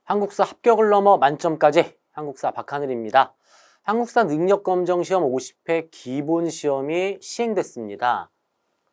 한국사 합격을 넘어 만점까지 한국사 박하늘입니다. 한국사 능력검정시험 50회 기본시험이 시행됐습니다.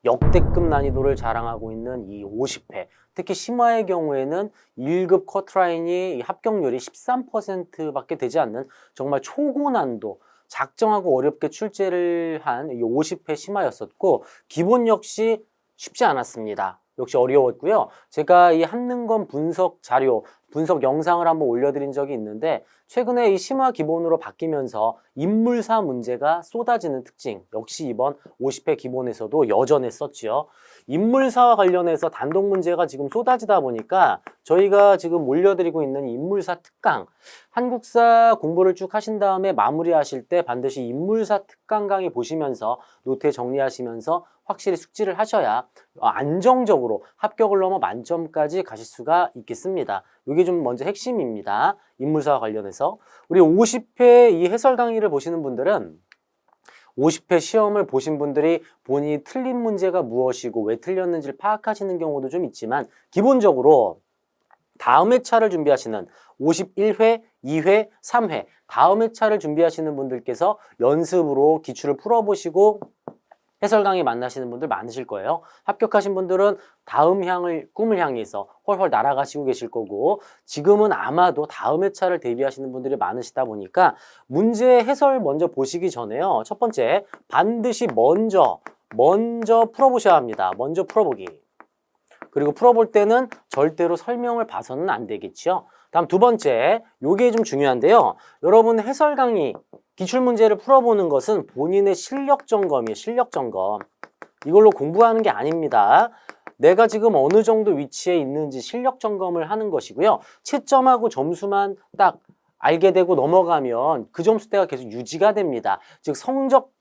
역대급 난이도를 자랑하고 있는 이 50회, 특히 심화의 경우에는 1급 커트라인이 합격률이 13%밖에 되지 않는 정말 초고난도, 작정하고 어렵게 출제를 한 이 50회 심화였었고, 기본 역시 쉽지 않았습니다. 역시 어려웠고요. 제가 이 한능검 분석 자료, 분석 영상을 한번 올려드린 적이 있는데, 최근에 이 심화 기본으로 바뀌면서 인물사 문제가 쏟아지는 특징, 역시 이번 50회 기본에서도 여전했었지요. 인물사와 관련해서 단독 문제가 지금 쏟아지다 보니까 저희가 지금 올려드리고 있는 인물사 특강, 한국사 공부를 쭉 하신 다음에 마무리하실 때 반드시 인물사 특강 강의 보시면서 노트에 정리하시면서 확실히 숙지를 하셔야 안정적으로 합격을 넘어 만점까지 가실 수가 있겠습니다. 이게 좀 먼저 핵심입니다. 인물사와 관련해서. 우리 50회 이 해설 강의를 보시는 분들은 50회 시험을 보신 분들이 본인이 틀린 문제가 무엇이고 왜 틀렸는지를 파악하시는 경우도 좀 있지만, 기본적으로 다음 회차를 준비하시는 51회, 2회, 3회 다음 회차를 준비하시는 분들께서 연습으로 기출을 풀어보시고 해설 강의 만나시는 분들 많으실 거예요. 합격하신 분들은 다음 꿈을 향해서 훨훨 날아가시고 계실 거고, 지금은 아마도 다음 회차를 대비하시는 분들이 많으시다 보니까 문제 해설 먼저 보시기 전에요. 첫 번째, 반드시 먼저 풀어보셔야 합니다. 먼저 풀어보기. 그리고 풀어볼 때는 절대로 설명을 봐서는 안 되겠죠. 다음 두 번째, 요게 좀 중요한데요. 여러분 해설 강의 기출문제를 풀어보는 것은 본인의 실력 점검이에요. 실력 점검. 이걸로 공부하는 게 아닙니다. 내가 지금 어느 정도 위치에 있는지 실력 점검을 하는 것이고요. 채점하고 점수만 딱 알게 되고 넘어가면 그 점수대가 계속 유지가 됩니다. 즉 성적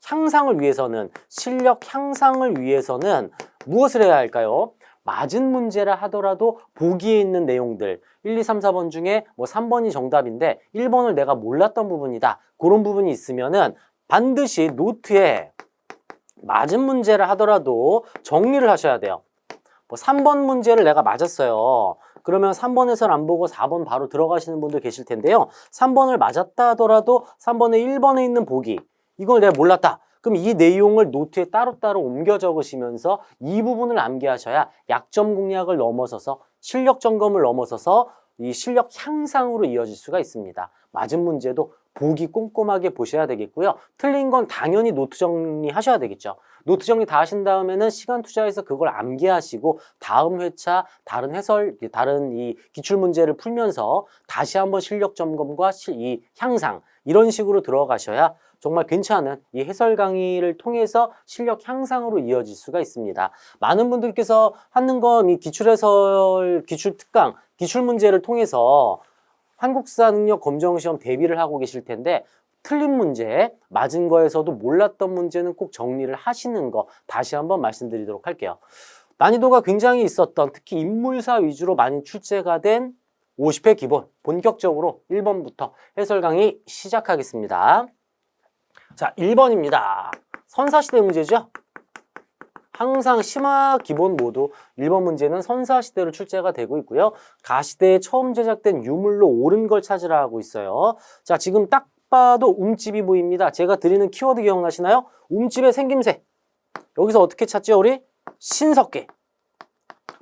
향상을 위해서는, 실력 향상을 위해서는 무엇을 해야 할까요? 맞은 문제라 하더라도 보기에 있는 내용들 1, 2, 3, 4번 중에 뭐 3번이 정답인데 1번을 내가 몰랐던 부분이다. 그런 부분이 있으면은 반드시 노트에 맞은 문제라 하더라도 정리를 하셔야 돼요. 뭐 3번 문제를 내가 맞았어요. 그러면 3번에서는 안 보고 4번 바로 들어가시는 분들 계실 텐데요. 3번을 맞았다 하더라도 3번에 1번에 있는 보기, 이걸 내가 몰랐다. 그럼 이 내용을 노트에 따로따로 옮겨 적으시면서 이 부분을 암기하셔야 약점 공략을 넘어서서 실력 점검을 넘어서서 이 실력 향상으로 이어질 수가 있습니다. 맞은 문제도 보기 꼼꼼하게 보셔야 되겠고요. 틀린 건 당연히 노트 정리하셔야 되겠죠. 노트 정리 다 하신 다음에는 시간 투자해서 그걸 암기하시고 다음 회차 다른 해설, 다른 이 기출문제를 풀면서 다시 한번 실력 점검과 이 향상, 이런 식으로 들어가셔야 정말 괜찮은 이 해설 강의를 통해서 실력 향상으로 이어질 수가 있습니다. 많은 분들께서 한능검 이 기출해설, 기출특강, 기출문제를 통해서 한국사 능력 검정시험 대비를 하고 계실 텐데, 틀린 문제, 맞은 거에서도 몰랐던 문제는 꼭 정리를 하시는 거 다시 한번 말씀드리도록 할게요. 난이도가 굉장히 있었던, 특히 인물사 위주로 많이 출제가 된 50회 기본, 본격적으로 1번부터 해설 강의 시작하겠습니다. 자, 1번입니다. 선사시대 문제죠. 항상 심화 기본 모두 1번 문제는 선사시대로 출제가 되고 있고요. 가시대에 처음 제작된 유물로 옳은 걸 찾으라 하고 있어요. 자, 지금 딱 봐도 움집이 보입니다. 제가 드리는 키워드 기억나시나요? 움집의 생김새. 여기서 어떻게 찾죠, 우리? 신석기.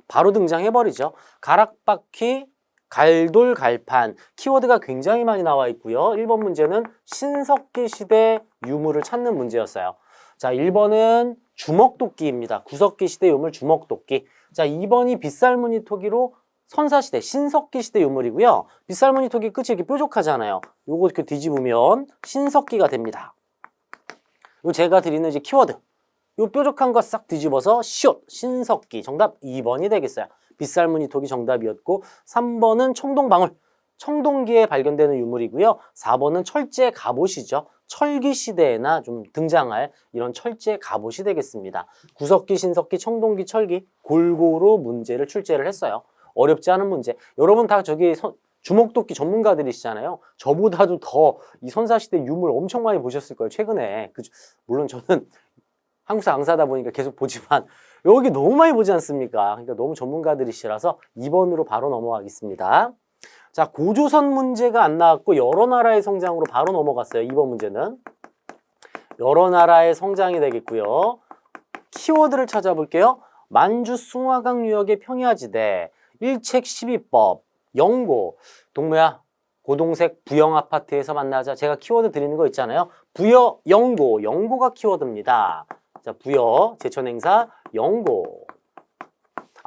바로 등장해버리죠. 가락바퀴, 갈돌, 갈판. 키워드가 굉장히 많이 나와 있고요. 1번 문제는 신석기 시대 유물을 찾는 문제였어요. 자, 1번은 주먹도끼입니다. 구석기 시대 유물 주먹도끼. 자, 2번이 빗살무늬 토기로 선사시대, 신석기 시대 유물이고요. 빗살무늬 토기 끝이 이렇게 뾰족하잖아요. 요거 이렇게 뒤집으면 신석기가 됩니다. 요 제가 드리는 이제 키워드. 요 뾰족한 거 싹 뒤집어서 숏, 신석기. 정답 2번이 되겠어요. 빗살무늬 토기 정답이었고, 3번은 청동방울. 청동기에 발견되는 유물이고요. 4번은 철제 갑옷이죠. 철기 시대에나 좀 등장할 이런 철제 갑옷이 되겠습니다. 구석기, 신석기, 청동기, 철기 골고루 문제를 출제를 했어요. 어렵지 않은 문제. 여러분 다 저기 주먹도끼 전문가들이시잖아요. 저보다도 더 이 선사시대 유물 엄청 많이 보셨을 거예요. 최근에. 물론 저는 한국사 강사다 보니까 계속 보지만 여기 너무 많이 보지 않습니까? 그러니까 너무 전문가들이시라서 2번으로 바로 넘어가겠습니다. 자, 고조선 문제가 안 나왔고 여러 나라의 성장으로 바로 넘어갔어요. 2번 문제는. 여러 나라의 성장이 되겠고요. 키워드를 찾아볼게요. 만주 숭화강 유역의 평야지대, 일책 12법, 영고, 동무야 고동색 부영 아파트에서 만나자. 제가 키워드 드리는 거 있잖아요. 부여, 영고, 영고가 키워드입니다. 자, 부여, 제천행사, 영고.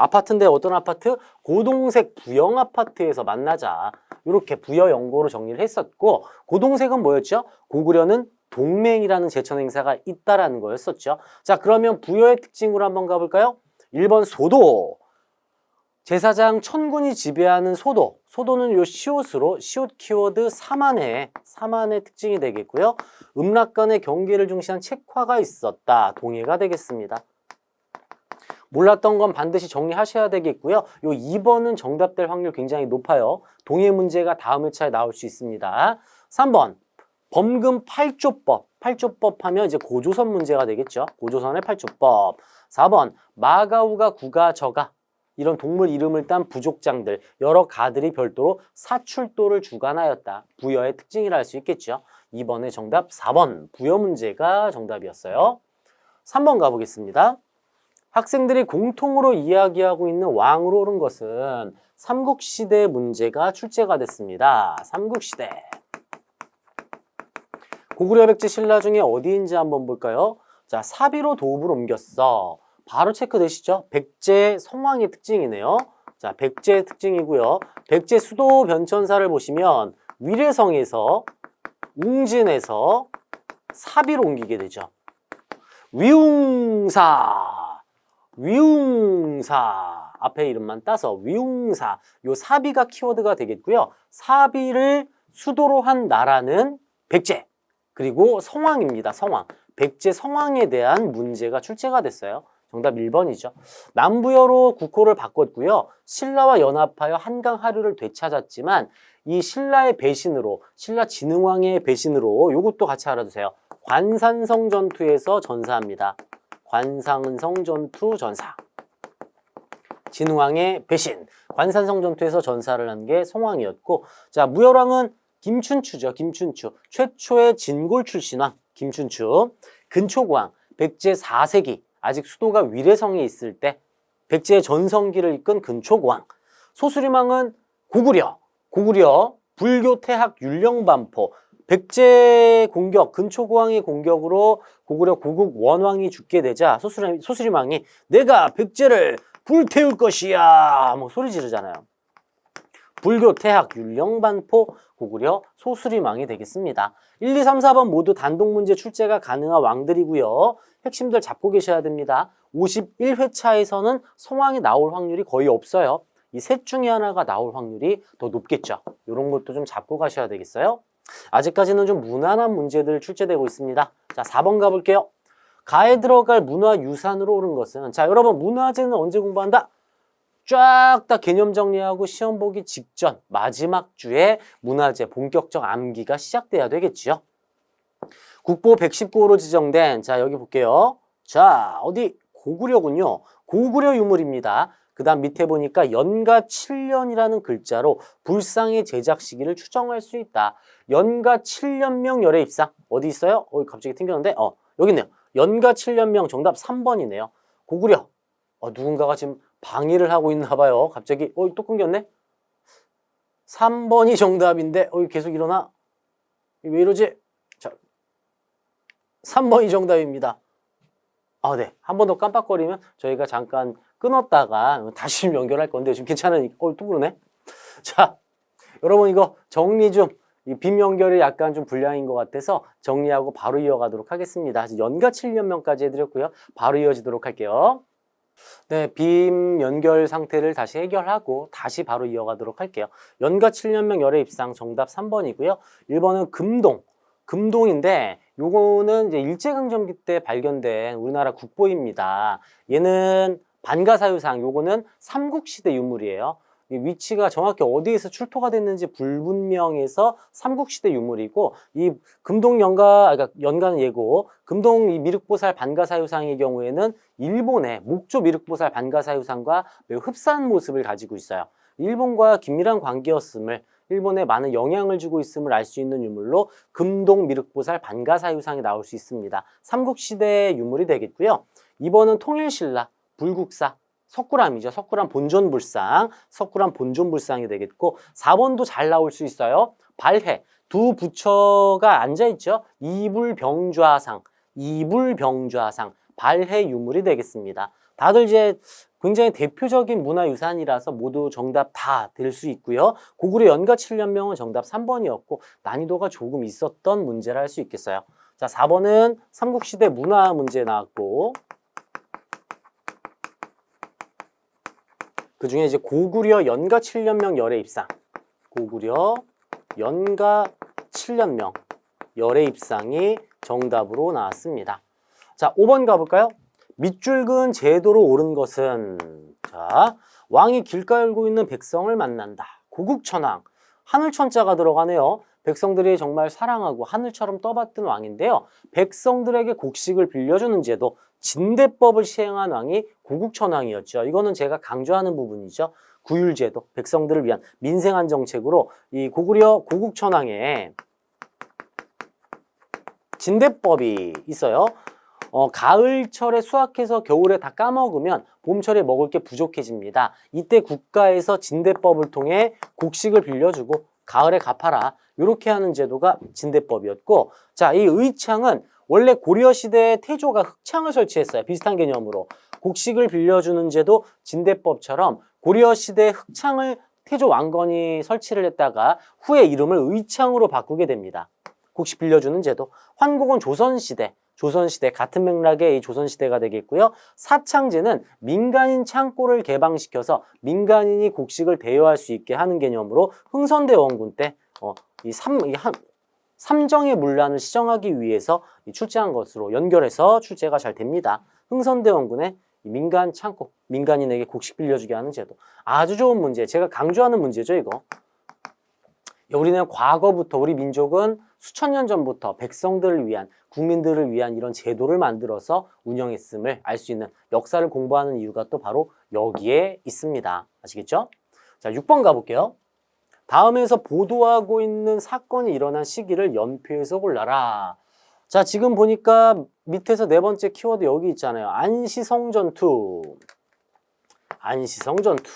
아파트인데 어떤 아파트? 고동색 부영 아파트에서 만나자. 이렇게 부여, 영고로 정리를 했었고, 고동색은 뭐였죠? 고구려는 동맹이라는 제천 행사가 있다라는 거였었죠. 자, 그러면 부여의 특징으로 한번 가볼까요? 1번 소도. 제사장 천군이 지배하는 소도. 소도는 요 시옷으로 시옷 키워드 사만의 특징이 되겠고요. 음락간의 경계를 중시한 책화가 있었다. 동해가 되겠습니다. 몰랐던 건 반드시 정리하셔야 되겠고요. 요 2번은 정답될 확률 굉장히 높아요. 동해 문제가 다음 회차에 나올 수 있습니다. 3번 범금 8조법. 8조법 하면 이제 고조선 문제가 되겠죠. 고조선의 8조법. 4번 마가우가 구가 저가. 이런 동물 이름을 딴 부족장들, 여러 가들이 별도로 사출도를 주관하였다. 부여의 특징이라 할 수 있겠죠. 이번에 정답 4번 부여 문제가 정답이었어요. 3번 가보겠습니다. 학생들이 공통으로 이야기하고 있는 왕으로 오른 것은 삼국시대 문제가 출제가 됐습니다. 삼국시대. 고구려 백제 신라 중에 어디인지 한번 볼까요? 자, 사비로 도읍을 옮겼어. 바로 체크되시죠? 백제 성왕의 특징이네요. 자, 백제의 특징이고요. 백제 수도 변천사를 보시면 위례성에서 웅진에서 사비로 옮기게 되죠. 위웅사 앞에 이름만 따서 위웅사. 요 사비가 키워드가 되겠고요. 사비를 수도로 한 나라는 백제. 그리고 성왕입니다. 성왕. 백제 성왕에 대한 문제가 출제가 됐어요. 정답 1번이죠. 남부여로 국호를 바꿨고요. 신라와 연합하여 한강 하류를 되찾았지만 이 신라의 배신으로, 신라 진흥왕의 배신으로 요것도 같이 알아두세요. 관산성 전투에서 전사합니다. 관산성 전투 전사. 진흥왕의 배신. 관산성 전투에서 전사를 한 게 성왕이었고, 자, 무열왕은 김춘추죠. 김춘추. 최초의 진골 출신왕 김춘추. 근초고왕. 백제 4세기. 아직 수도가 위례성에 있을 때 백제의 전성기를 이끈 근초고왕. 소수림왕은 고구려 불교 태학 율령반포. 백제 공격, 근초고왕의 공격으로 고구려 고국 원왕이 죽게 되자 소수림왕이 내가 백제를 불태울 것이야 뭐 소리 지르잖아요. 불교 태학 율령반포 고구려 소수림왕이 되겠습니다. 1, 2, 3, 4번 모두 단독 문제 출제가 가능한 왕들이고요. 핵심들 잡고 계셔야 됩니다. 51회차에서는 성왕이 나올 확률이 거의 없어요. 이 셋 중에 하나가 나올 확률이 더 높겠죠. 이런 것도 좀 잡고 가셔야 되겠어요. 아직까지는 좀 무난한 문제들 출제되고 있습니다. 자, 4번 가볼게요. 가에 들어갈 문화유산으로 오른 것은, 자, 여러분 문화재는 언제 공부한다? 쫙 다 개념 정리하고 시험 보기 직전 마지막 주에 문화재 본격적 암기가 시작돼야 되겠죠. 국보 119호로 지정된, 자, 여기 볼게요. 자, 어디 고구려군요. 고구려 유물입니다. 그 다음 밑에 보니까 연가 7년이라는 글자로 불상의 제작 시기를 추정할 수 있다. 연가 7년명 열애 입상. 어디 있어요? 갑자기 튕겼는데? 여기 있네요. 연가 7년명 정답 3번이네요. 고구려. 누군가가 지금 방해를 하고 있나 봐요. 갑자기 또 끊겼네. 3번이 정답인데 계속 일어나. 왜 이러지? 자, 3번이 정답입니다. 네. 한 번 더 깜빡거리면 저희가 잠깐 끊었다가 다시 좀 연결할 건데 지금 괜찮으니까 또 그러네. 자, 여러분 이거 정리 좀, 이 빔 연결이 약간 좀 불량인 것 같아서 정리하고 바로 이어가도록 하겠습니다. 연가 7년명까지 해드렸고요. 바로 이어지도록 할게요. 네, 빔 연결 상태를 다시 해결하고 다시 바로 이어가도록 할게요. 연가 7년명 열애 입상 정답 3번이고요. 1번은 금동인데 요거는 이제 일제강점기 때 발견된 우리나라 국보입니다. 얘는 반가사유상, 요거는 삼국시대 유물이에요. 위치가 정확히 어디에서 출토가 됐는지 불분명해서 삼국시대 유물이고, 이 금동 연가는 예고, 금동 이 미륵보살 반가사유상의 경우에는 일본의 목조 미륵보살 반가사유상과 매우 흡사한 모습을 가지고 있어요. 일본과 긴밀한 관계였음을 일본에 많은 영향을 주고 있음을 알 수 있는 유물로 금동 미륵보살 반가사유상이 나올 수 있습니다. 삼국시대의 유물이 되겠고요. 2번은 통일신라, 불국사, 석굴암이죠. 석굴암 본존불상, 석굴암 본존불상이 되겠고 4번도 잘 나올 수 있어요. 발해, 두 부처가 앉아있죠. 이불병좌상, 이불병좌상, 발해 유물이 되겠습니다. 다들 이제 굉장히 대표적인 문화유산이라서 모두 정답 다 될 수 있고요. 고구려 연가칠련명은 정답 3번이었고 난이도가 조금 있었던 문제라 할 수 있겠어요. 자, 4번은 삼국시대 문화 문제 나왔고 그 중에 이제 고구려 연가칠련명 열애입상, 고구려 연가칠련명 열애입상이 정답으로 나왔습니다. 자, 5번 가볼까요? 밑줄 그은 제도로 옳은 것은, 자, 왕이 길가에 울고 있는 백성을 만난다. 고국천왕, 하늘천자가 들어가네요. 백성들이 정말 사랑하고 하늘처럼 떠받든 왕인데요. 백성들에게 곡식을 빌려주는 제도, 진대법을 시행한 왕이 고국천왕이었죠. 이거는 제가 강조하는 부분이죠. 구율제도, 백성들을 위한 민생안 정책으로 이 고구려 고국천왕의 진대법이 있어요. 가을철에 수확해서 겨울에 다 까먹으면 봄철에 먹을 게 부족해집니다. 이때 국가에서 진대법을 통해 곡식을 빌려주고 가을에 갚아라. 이렇게 하는 제도가 진대법이었고, 자, 이 의창은 원래 고려시대에 태조가 흑창을 설치했어요. 비슷한 개념으로. 곡식을 빌려주는 제도 진대법처럼 고려시대 흑창을 태조 왕건이 설치를 했다가 후에 이름을 의창으로 바꾸게 됩니다. 곡식 빌려주는 제도. 환국은 조선시대 같은 맥락의 이 조선시대가 되겠고요. 사창제는 민간인 창고를 개방시켜서 민간인이 곡식을 대여할 수 있게 하는 개념으로 흥선대 원군 때 삼정의 문란을 시정하기 위해서 출제한 것으로 연결해서 출제가 잘 됩니다. 흥선대 원군의 민간 창고, 민간인에게 곡식 빌려주게 하는 제도. 아주 좋은 문제, 제가 강조하는 문제죠, 이거. 우리는 과거부터, 우리 민족은 수천 년 전부터 백성들을 위한, 국민들을 위한 이런 제도를 만들어서 운영했음을 알 수 있는, 역사를 공부하는 이유가 또 바로 여기에 있습니다. 아시겠죠? 자, 6번 가볼게요. 다음에서 보도하고 있는 사건이 일어난 시기를 연표해서 골라라. 자, 지금 보니까 밑에서 네 번째 키워드 여기 있잖아요. 안시성전투. 안시성전투.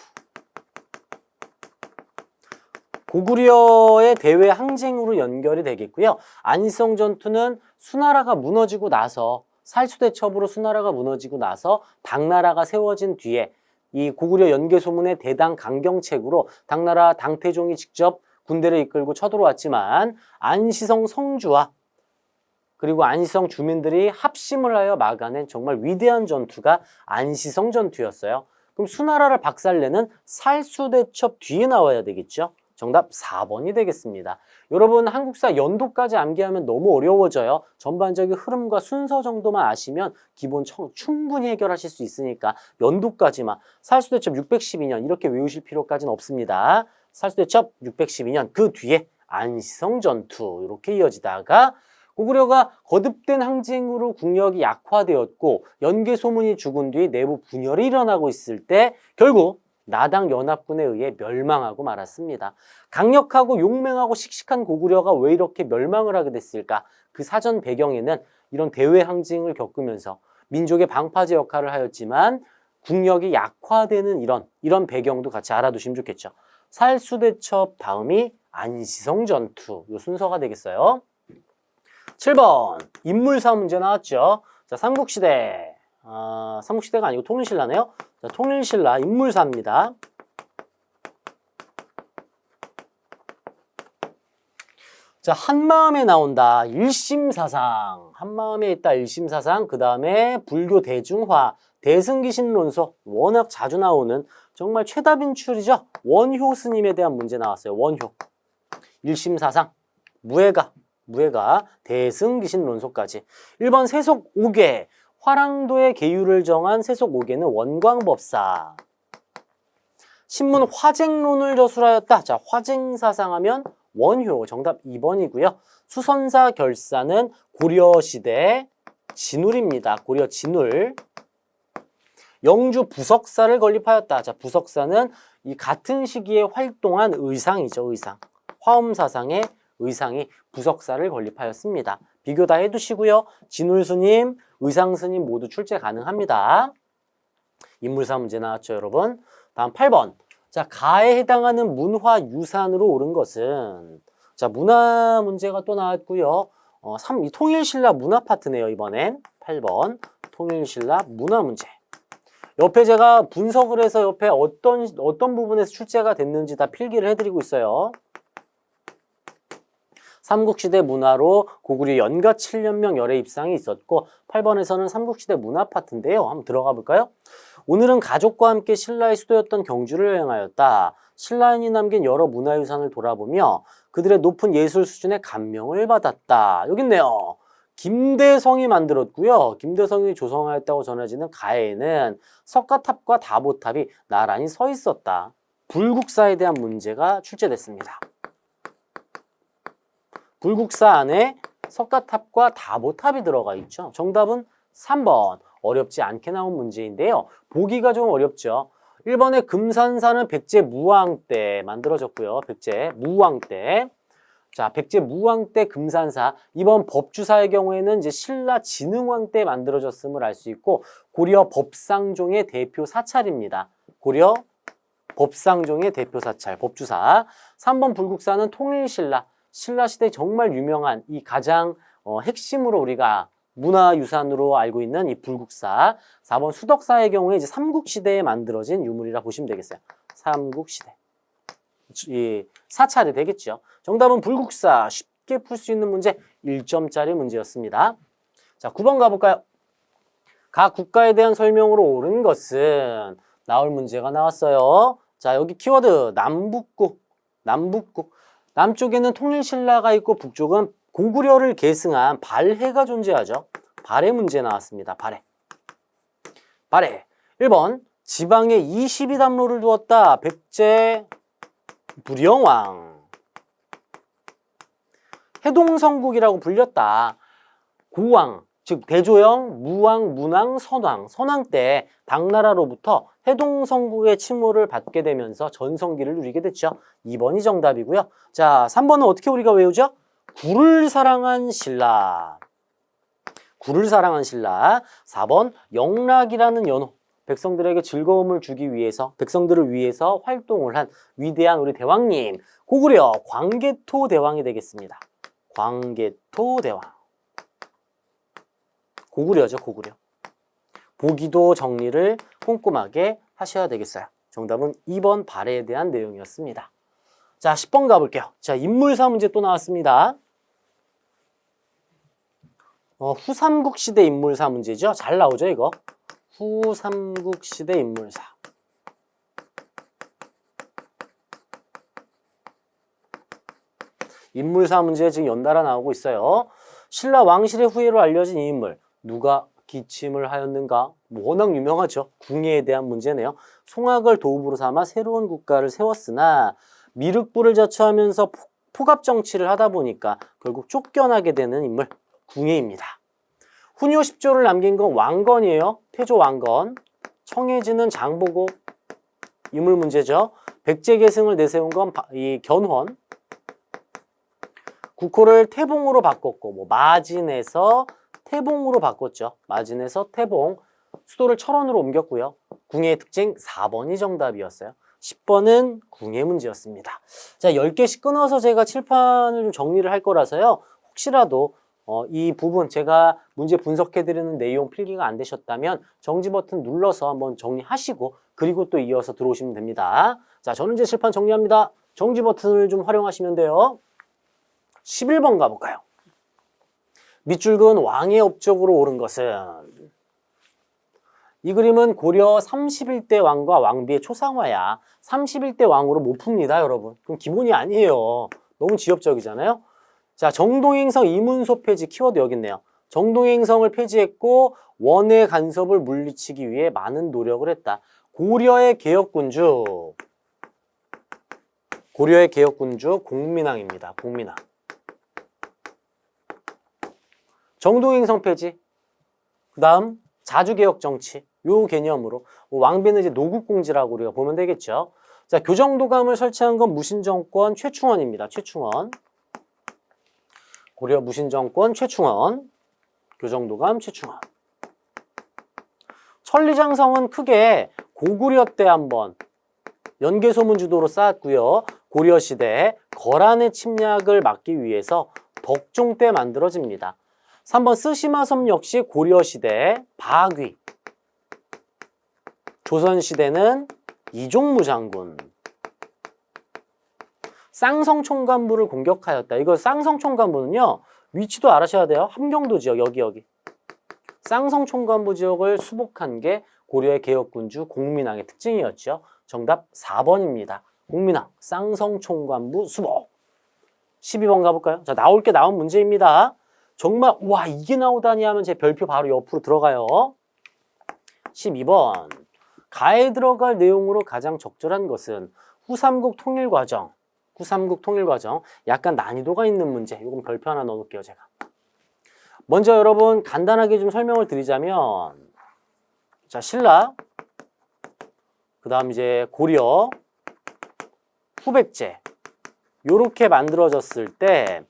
고구려의 대외 항쟁으로 연결이 되겠고요. 안시성전투는 수나라가 무너지고 나서, 살수대첩으로 수나라가 무너지고 나서 당나라가 세워진 뒤에 이 고구려 연개소문의 대당 강경책으로 당나라 당태종이 직접 군대를 이끌고 쳐들어왔지만 안시성 성주와 그리고 안시성 주민들이 합심을 하여 막아낸 정말 위대한 전투가 안시성 전투였어요. 그럼 수나라를 박살내는 살수대첩 뒤에 나와야 되겠죠? 정답 4번이 되겠습니다. 여러분, 한국사 연도까지 암기하면 너무 어려워져요. 전반적인 흐름과 순서 정도만 아시면 기본 충분히 해결하실 수 있으니까 연도까지만. 살수대첩 612년 이렇게 외우실 필요까지는 없습니다. 살수대첩 612년, 그 뒤에 안시성 전투 이렇게 이어지다가 고구려가 거듭된 항쟁으로 국력이 약화되었고 연개소문이 죽은 뒤 내부 분열이 일어나고 있을 때 결국 나당 연합군에 의해 멸망하고 말았습니다. 강력하고 용맹하고 씩씩한 고구려가 왜 이렇게 멸망을 하게 됐을까? 그 사전 배경에는 이런 대외 항쟁을 겪으면서 민족의 방파제 역할을 하였지만 국력이 약화되는 이런 배경도 같이 알아두시면 좋겠죠. 살수대첩 다음이 안시성 전투, 이 순서가 되겠어요. 7번 인물사 문제 나왔죠. 자, 삼국시대. 삼국시대가 아니고 통일신라네요. 자, 통일신라 인물사입니다. 자, 한마음에 나온다. 일심사상. 한마음에 있다. 일심사상. 그 다음에 불교 대중화, 대승기신론서. 워낙 자주 나오는 정말 최다빈출이죠. 원효 스님에 대한 문제 나왔어요. 원효. 일심사상. 무예가. 대승기신론서까지. 1번 세속 5개. 화랑도의 계율을 정한 세속 5개는 원광법사. 신문 화쟁론을 저술하였다. 자, 화쟁사상하면 원효. 정답 2번이고요. 수선사 결사는 고려시대 진울입니다. 고려 진울. 영주 부석사를 건립하였다. 자, 부석사는 이 같은 시기에 활동한 의상이죠. 의상. 화엄사상의 의상이 부석사를 건립하였습니다. 비교 다 해두시고요. 진울스님, 의상스님 모두 출제 가능합니다. 인물사 문제 나왔죠, 여러분? 다음 8번. 자, 가에 해당하는 문화유산으로 옳은 것은, 자, 문화 문제가 또 나왔고요. 이 통일신라 문화 파트네요, 이번엔. 8번. 통일신라 문화 문제. 옆에 제가 분석을 해서 옆에 어떤 부분에서 출제가 됐는지 다 필기를 해드리고 있어요. 삼국시대 문화로 고구려 연가 7년명 열애 입상이 있었고 8번에서는 삼국시대 문화 파트인데요. 한번 들어가 볼까요? 오늘은 가족과 함께 신라의 수도였던 경주를 여행하였다. 신라인이 남긴 여러 문화유산을 돌아보며 그들의 높은 예술 수준에 감명을 받았다. 여기 있네요. 김대성이 만들었고요. 김대성이 조성하였다고 전해지는 가에는 석가탑과 다보탑이 나란히 서 있었다. 불국사에 대한 문제가 출제됐습니다. 불국사 안에 석가탑과 다보탑이 들어가 있죠. 정답은 3번. 어렵지 않게 나온 문제인데요. 보기가 좀 어렵죠. 1번에 금산사는 백제 무왕 때 만들어졌고요. 백제 무왕 때. 자, 백제 무왕 때 금산사. 이번 법주사의 경우에는 이제 신라 진흥왕 때 만들어졌음을 알 수 있고 고려 법상종의 대표 사찰입니다. 고려 법상종의 대표 사찰, 법주사. 3번 불국사는 통일신라. 신라시대 정말 유명한 이 가장 핵심으로 우리가 문화유산으로 알고 있는 이 불국사. 4번 수덕사의 경우에 이제 삼국시대에 만들어진 유물이라 보시면 되겠어요. 삼국시대. 이 사찰이 되겠죠. 정답은 불국사. 쉽게 풀 수 있는 문제 1점짜리 문제였습니다. 자, 9번 가볼까요? 각 국가에 대한 설명으로 옳은 것은 나올 문제가 나왔어요. 자, 여기 키워드 남북국. 남북국. 남쪽에는 통일신라가 있고 북쪽은 고구려를 계승한 발해가 존재하죠. 발해 문제 나왔습니다. 발해. 발해. 1번 지방에 22담로를 두었다. 백제 불영왕. 해동성국이라고 불렸다. 고왕, 즉 대조영, 무왕, 문왕, 선왕. 선왕 때 당나라로부터 해동성국의 칭호를 받게 되면서 전성기를 누리게 됐죠. 2번이 정답이고요. 자, 3번은 어떻게 우리가 외우죠? 구를 사랑한 신라. 구를 사랑한 신라. 4번 영락이라는 연호. 백성들에게 즐거움을 주기 위해서, 백성들을 위해서 활동을 한 위대한 우리 대왕님. 고구려 광개토 대왕이 되겠습니다. 광개토 대왕. 고구려죠, 고구려. 보기도 정리를 꼼꼼하게 하셔야 되겠어요. 정답은 2번 발해에 대한 내용이었습니다. 자, 10번 가볼게요. 자, 인물사 문제 또 나왔습니다. 후삼국시대 인물사 문제죠. 잘 나오죠, 이거. 후삼국시대 인물사. 인물사 문제 지금 연달아 나오고 있어요. 신라 왕실의 후예로 알려진 이 인물. 누가 기침을 하였는가? 워낙 유명하죠. 궁예에 대한 문제네요. 송악을 도읍으로 삼아 새로운 국가를 세웠으나 미륵부를 자처하면서 포갑 정치를 하다 보니까 결국 쫓겨나게 되는 인물. 궁예입니다. 훈요 10조를 남긴 건 왕건이에요. 태조 왕건. 청해지는 장보고. 인물 문제죠. 백제계승을 내세운 건 이 견훤. 국호를 태봉으로 바꿨고 마진에서 태봉으로 바꿨죠. 마진에서 태봉. 수도를 철원으로 옮겼고요. 궁예의 특징 4번이 정답이었어요. 10번은 궁예 문제였습니다. 자, 10개씩 끊어서 제가 칠판을 좀 정리를 할 거라서요. 혹시라도 이 부분 제가 문제 분석해드리는 내용 필기가 안 되셨다면 정지 버튼 눌러서 한번 정리하시고 그리고 또 이어서 들어오시면 됩니다. 자, 저는 이제 칠판 정리합니다. 정지 버튼을 좀 활용하시면 돼요. 11번 가볼까요? 밑줄근 왕의 업적으로 옳은 것은 이 그림은 고려 31대 왕과 왕비의 초상화야. 31대 왕으로 못 풉니다, 여러분. 그럼 기본이 아니에요. 너무 지엽적이잖아요. 자, 정동행성 이문소 폐지 키워드 여기 있네요. 정동행성을 폐지했고 원의 간섭을 물리치기 위해 많은 노력을 했다. 고려의 개혁군주 공민왕입니다. 공민왕. 정동행성 폐지, 그 다음 자주개혁 정치, 요 개념으로 왕비는 이제 노국공지라고 우리가 보면 되겠죠. 자, 교정도감을 설치한 건 무신정권 최충원입니다. 최충원. 고려 무신정권 최충원. 교정도감 최충원. 천리장성은 크게 고구려 때 한번 연개소문 주도로 쌓았고요. 고려시대 거란의 침략을 막기 위해서 덕종 때 만들어집니다. 3번 쓰시마섬 역시 고려시대 박위. 조선시대는 이종무 장군. 쌍성총관부를 공격하였다. 이거 쌍성총관부는요. 위치도 알아셔야 돼요. 함경도 지역 여기. 쌍성총관부 지역을 수복한 게 고려의 개혁군주 공민왕의 특징이었죠. 정답 4번입니다. 공민왕 쌍성총관부 수복. 12번 가볼까요? 자, 나올 게 나온 문제입니다. 정말 와 이게 나오다니 하면 제 별표 바로 옆으로 들어가요. 12번 가에 들어갈 내용으로 가장 적절한 것은 후삼국 통일과정. 후삼국 통일과정 약간 난이도가 있는 문제. 이건 별표 하나 넣어놓을게요 제가. 먼저 여러분 간단하게 좀 설명을 드리자면 자 신라 그 다음 이제 고려 후백제 요렇게 만들어졌을 때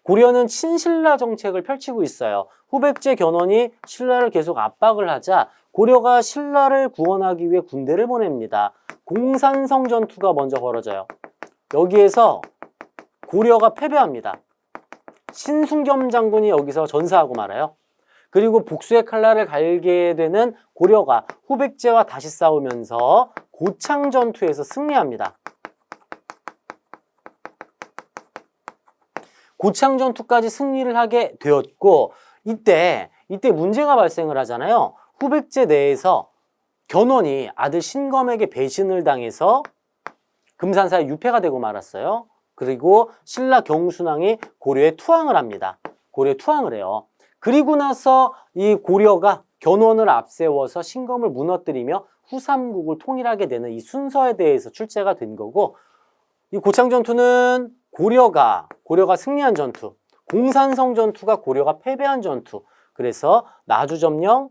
고려는 친신라 정책을 펼치고 있어요. 후백제 견훤이 신라를 계속 압박을 하자 고려가 신라를 구원하기 위해 군대를 보냅니다. 공산성 전투가 먼저 벌어져요. 여기에서 고려가 패배합니다. 신순겸 장군이 여기서 전사하고 말아요. 그리고 복수의 칼날을 갈게 되는 고려가 후백제와 다시 싸우면서 고창 전투에서 승리합니다. 고창 전투까지 승리를 하게 되었고 이때 문제가 발생을 하잖아요. 후백제 내에서 견훤이 아들 신검에게 배신을 당해서 금산사에 유폐가 되고 말았어요. 그리고 신라 경순왕이 고려에 투항을 합니다. 고려에 투항을 해요. 그리고 나서 이 고려가 견훤을 앞세워서 신검을 무너뜨리며 후삼국을 통일하게 되는 이 순서에 대해서 출제가 된 거고 이 고창 전투는 고려가 승리한 전투, 공산성 전투가 고려가 패배한 전투. 그래서 나주점령,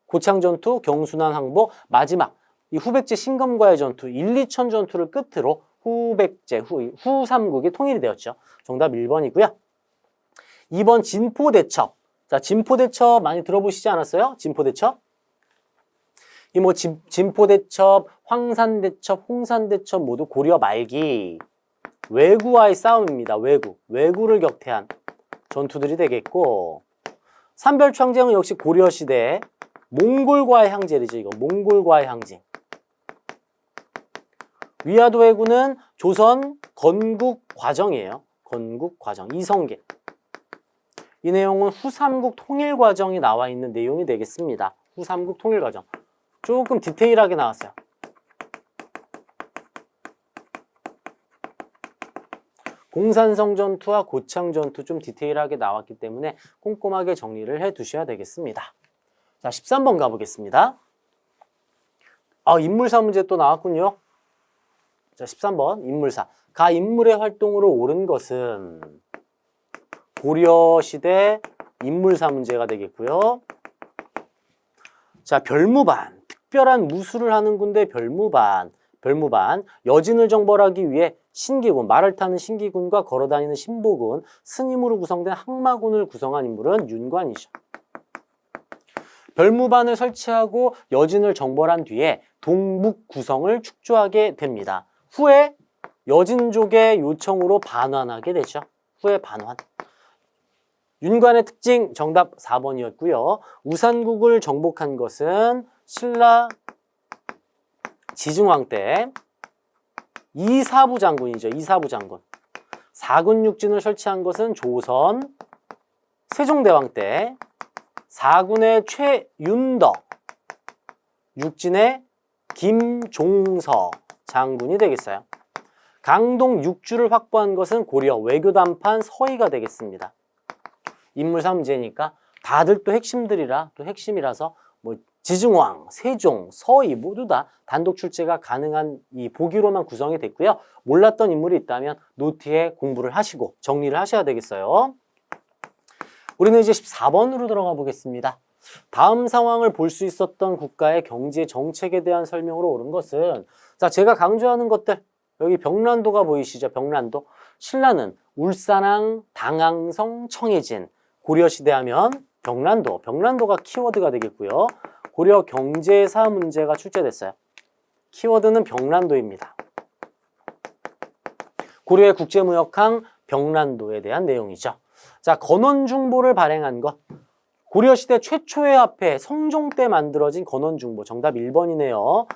고창 전투, 경순왕 항복, 마지막 이 후백제 신검과의 전투, 1, 2천 전투를 끝으로 후백제, 후삼국이 통일이 되었죠. 정답 1번이고요. 2번 진포대첩. 자, 진포대첩 많이 들어보시지 않았어요? 진포대첩. 이 뭐 진포대첩, 황산대첩, 홍산대첩 모두 고려 말기 왜구와의 싸움입니다. 왜구를 격퇴한 전투들이 되겠고 삼별창쟁은 역시 고려시대 몽골과의 항쟁이죠. 이거 몽골과의 항쟁. 위화도 왜구는 조선 건국 과정이에요. 건국 과정. 이성계. 이 내용은 후삼국 통일 과정이 나와 있는 내용이 되겠습니다. 후삼국 통일 과정. 조금 디테일하게 나왔어요. 공산성 전투와 고창 전투 좀 디테일하게 나왔기 때문에 꼼꼼하게 정리를 해 두셔야 되겠습니다. 자, 13번 가보겠습니다. 인물사 문제 또 나왔군요. 자, 13번 인물사. 가 인물의 활동으로 옳은 것은 고려시대 인물사 문제가 되겠고요. 자, 별무반. 특별한 무술을 하는 군대 별무반. 여진을 정벌하기 위해 신기군, 말을 타는 신기군과 걸어다니는 신보군, 스님으로 구성된 항마군을 구성한 인물은 윤관이죠. 별무반을 설치하고 여진을 정벌한 뒤에 동북 구성을 축조하게 됩니다. 후에 여진족의 요청으로 반환하게 되죠. 후에 반환. 윤관의 특징 정답 4번이었고요. 우산국을 정복한 것은 신라 지증왕 때 이사부 장군이죠. 이사부 장군. 사군육진을 설치한 것은 조선 세종대왕 때 사군의 최윤덕, 육진의 김종서 장군이 되겠어요. 강동 육주를 확보한 것은 고려 외교단판 서희가 되겠습니다. 인물사 문제니까 다들 또 핵심들이라 또 핵심이라서 뭐 지증왕, 세종, 서희 모두 다 단독 출제가 가능한 이 보기로만 구성이 됐고요. 몰랐던 인물이 있다면 노트에 공부를 하시고 정리를 하셔야 되겠어요. 우리는 이제 14번으로 들어가 보겠습니다. 다음 상황을 볼 수 있었던 국가의 경제 정책에 대한 설명으로 옳은 것은 자, 제가 강조하는 것들 여기 벽난도가 보이시죠? 벽난도. 신라는 울산항, 당항성, 청해진. 고려시대 하면 벽난도. 벽난도가 키워드가 되겠고요. 고려 경제사 문제가 출제됐어요. 키워드는 벽난도입니다. 고려의 국제무역항 벽난도에 대한 내용이죠. 자, 건원중보를 발행한 것. 고려시대 최초의 화폐, 성종 때 만들어진 건원중보. 정답 1번이네요.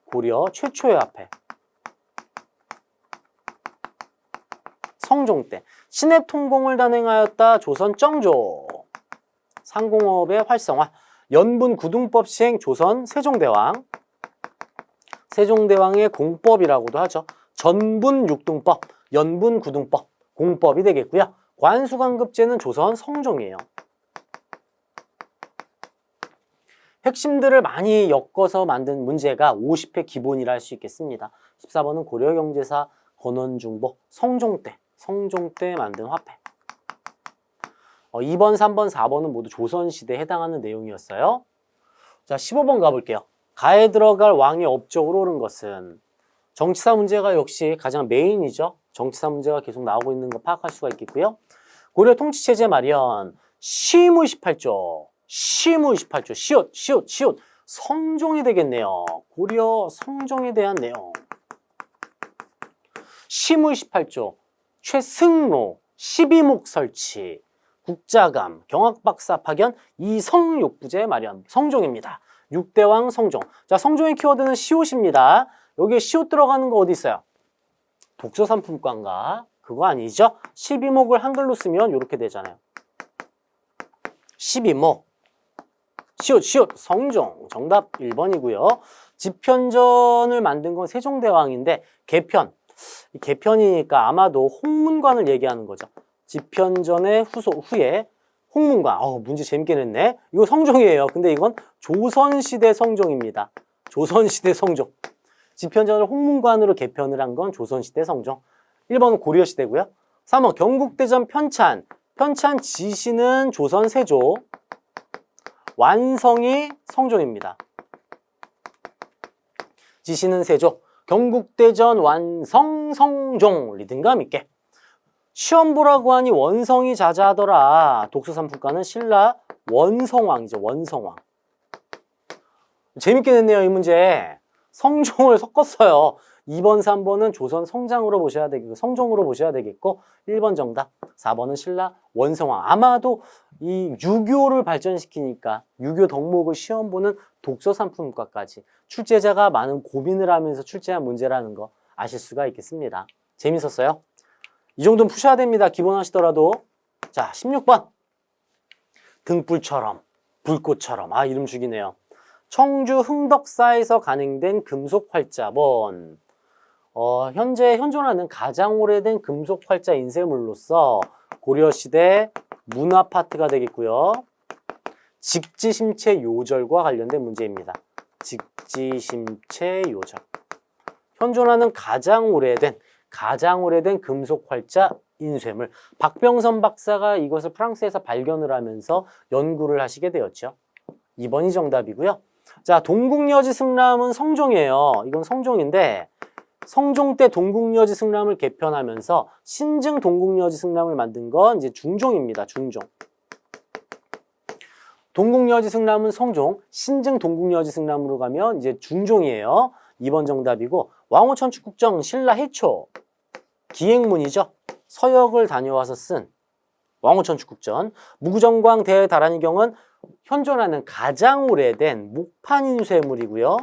고려 최초의 화폐. 성종 때. 신해 통공을 단행하였다. 조선 정조. 상공업의 활성화. 연분 구등법 시행 조선 세종대왕. 세종대왕의 공법이라고도 하죠. 전분 육등법, 연분 구등법, 공법이 되겠고요. 관수관급제는 조선 성종이에요. 핵심들을 많이 엮어서 만든 문제가 50회 기본이라 할 수 있겠습니다. 14번은 고려경제사 건원중보, 성종 때 만든 화폐. 2번, 3번, 4번은 모두 조선시대에 해당하는 내용이었어요. 자, 15번 가볼게요. 가에 들어갈 왕의 업적으로 옳은 것은. 정치사 문제가 역시 가장 메인이죠. 정치사 문제가 계속 나오고 있는 거 파악할 수가 있겠고요. 고려 통치체제 마련, 시무 28조, 시옷, 성종이 되겠네요. 고려 성종에 대한 내용. 시무 28조, 최승로, 12목 설치, 국자감, 경학박사 파견, 이성욕부제 마련, 성종입니다. 6대왕 성종. 자, 성종의 키워드는 시옷입니다. 여기에 시옷 들어가는 거 어디 있어요? 독서상품과인가? 그거 아니죠? 12목을 한글로 쓰면 이렇게 되잖아요. 12목. 시옷, 성종. 정답 1번이고요. 집현전을 만든 건 세종대왕인데 개편이니까 아마도 홍문관을 얘기하는 거죠. 집현전의 후에 홍문관. 문제 재밌게 냈네. 이거 성종이에요. 근데 이건 조선시대 성종입니다. 조선시대 성종. 집현전을 홍문관으로 개편을 한 건 조선시대 성종. 1번은 고려시대고요. 3번 경국대전 편찬. 편찬 지시는 조선 세조. 완성이 성종입니다. 지시는 세조. 경국대전 완성 성종. 리듬감 있게. 시험 보라고 하니 원성이 자자하더라. 독서상품과는 신라 원성왕이죠. 원성왕. 재밌게 냈네요, 이 문제. 성종을 섞었어요. 2번, 3번은 조선 성장으로 보셔야 되겠고, 성종으로 보셔야 되겠고, 1번 정답, 4번은 신라 원성왕. 아마도 이 유교를 발전시키니까 유교 덕목을 시험 보는 독서상품과까지 출제자가 많은 고민을 하면서 출제한 문제라는 거 아실 수가 있겠습니다. 재밌었어요? 이 정도는 푸셔야 됩니다. 기본 하시더라도. 자, 16번. 등불처럼, 불꽃처럼. 이름 죽이네요. 청주 흥덕사에서 간행된 금속 활자본. 현재 현존하는 가장 오래된 금속 활자 인쇄물로서 고려시대 문화파트가 되겠고요. 직지심체 요절과 관련된 문제입니다. 직지심체 요절. 현존하는 가장 오래된 금속 활자 인쇄물. 박병선 박사가 이것을 프랑스에서 발견을 하면서 연구를 하시게 되었죠. 2번이 정답이고요. 자, 동국여지 승람은 성종이에요. 이건 성종인데 성종 때 동국여지 승람을 개편하면서 신증 동국여지 승람을 만든 건 이제 중종입니다. 중종. 동국여지 승람은 성종, 신증 동국여지 승람으로 가면 이제 중종이에요. 2번 정답이고, 왕후천축국정 신라 해초. 기행문이죠. 서역을 다녀와서 쓴 왕후천축국전. 무구정광 대다란이경은 현존하는 가장 오래된 목판 인쇄물이고요.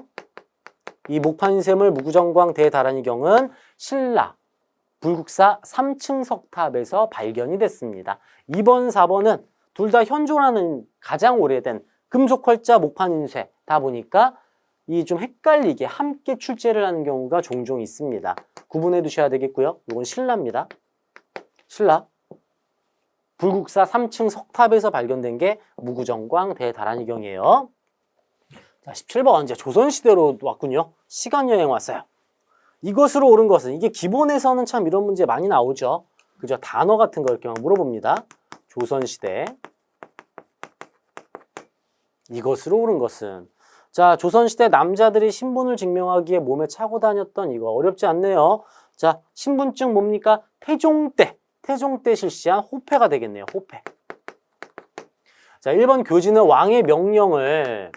이 목판 인쇄물 무구정광 대다란이경은 신라 불국사 3층 석탑에서 발견이 됐습니다. 2번, 4번은 둘 다 현존하는 가장 오래된 금속 활자 목판 인쇄다 보니까 이 좀 헷갈리게 함께 출제를 하는 경우가 종종 있습니다. 구분해 두셔야 되겠고요. 이건 신라입니다. 신라. 불국사 3층 석탑에서 발견된 게 무구정광 대다란이경이에요. 자, 17번 이제 조선시대로 왔군요. 시간여행 왔어요. 이것으로 옳은 것은, 이게 기본에서는 참 이런 문제 많이 나오죠. 그죠? 단어 같은 거 이렇게 막 물어봅니다. 조선시대. 이것으로 옳은 것은 자, 조선시대 남자들이 신분을 증명하기에 몸에 차고 다녔던 이거 어렵지 않네요. 자, 신분증 뭡니까? 태종 때 실시한 호패가 되겠네요. 호패. 자, 1번 교지는 왕의 명령을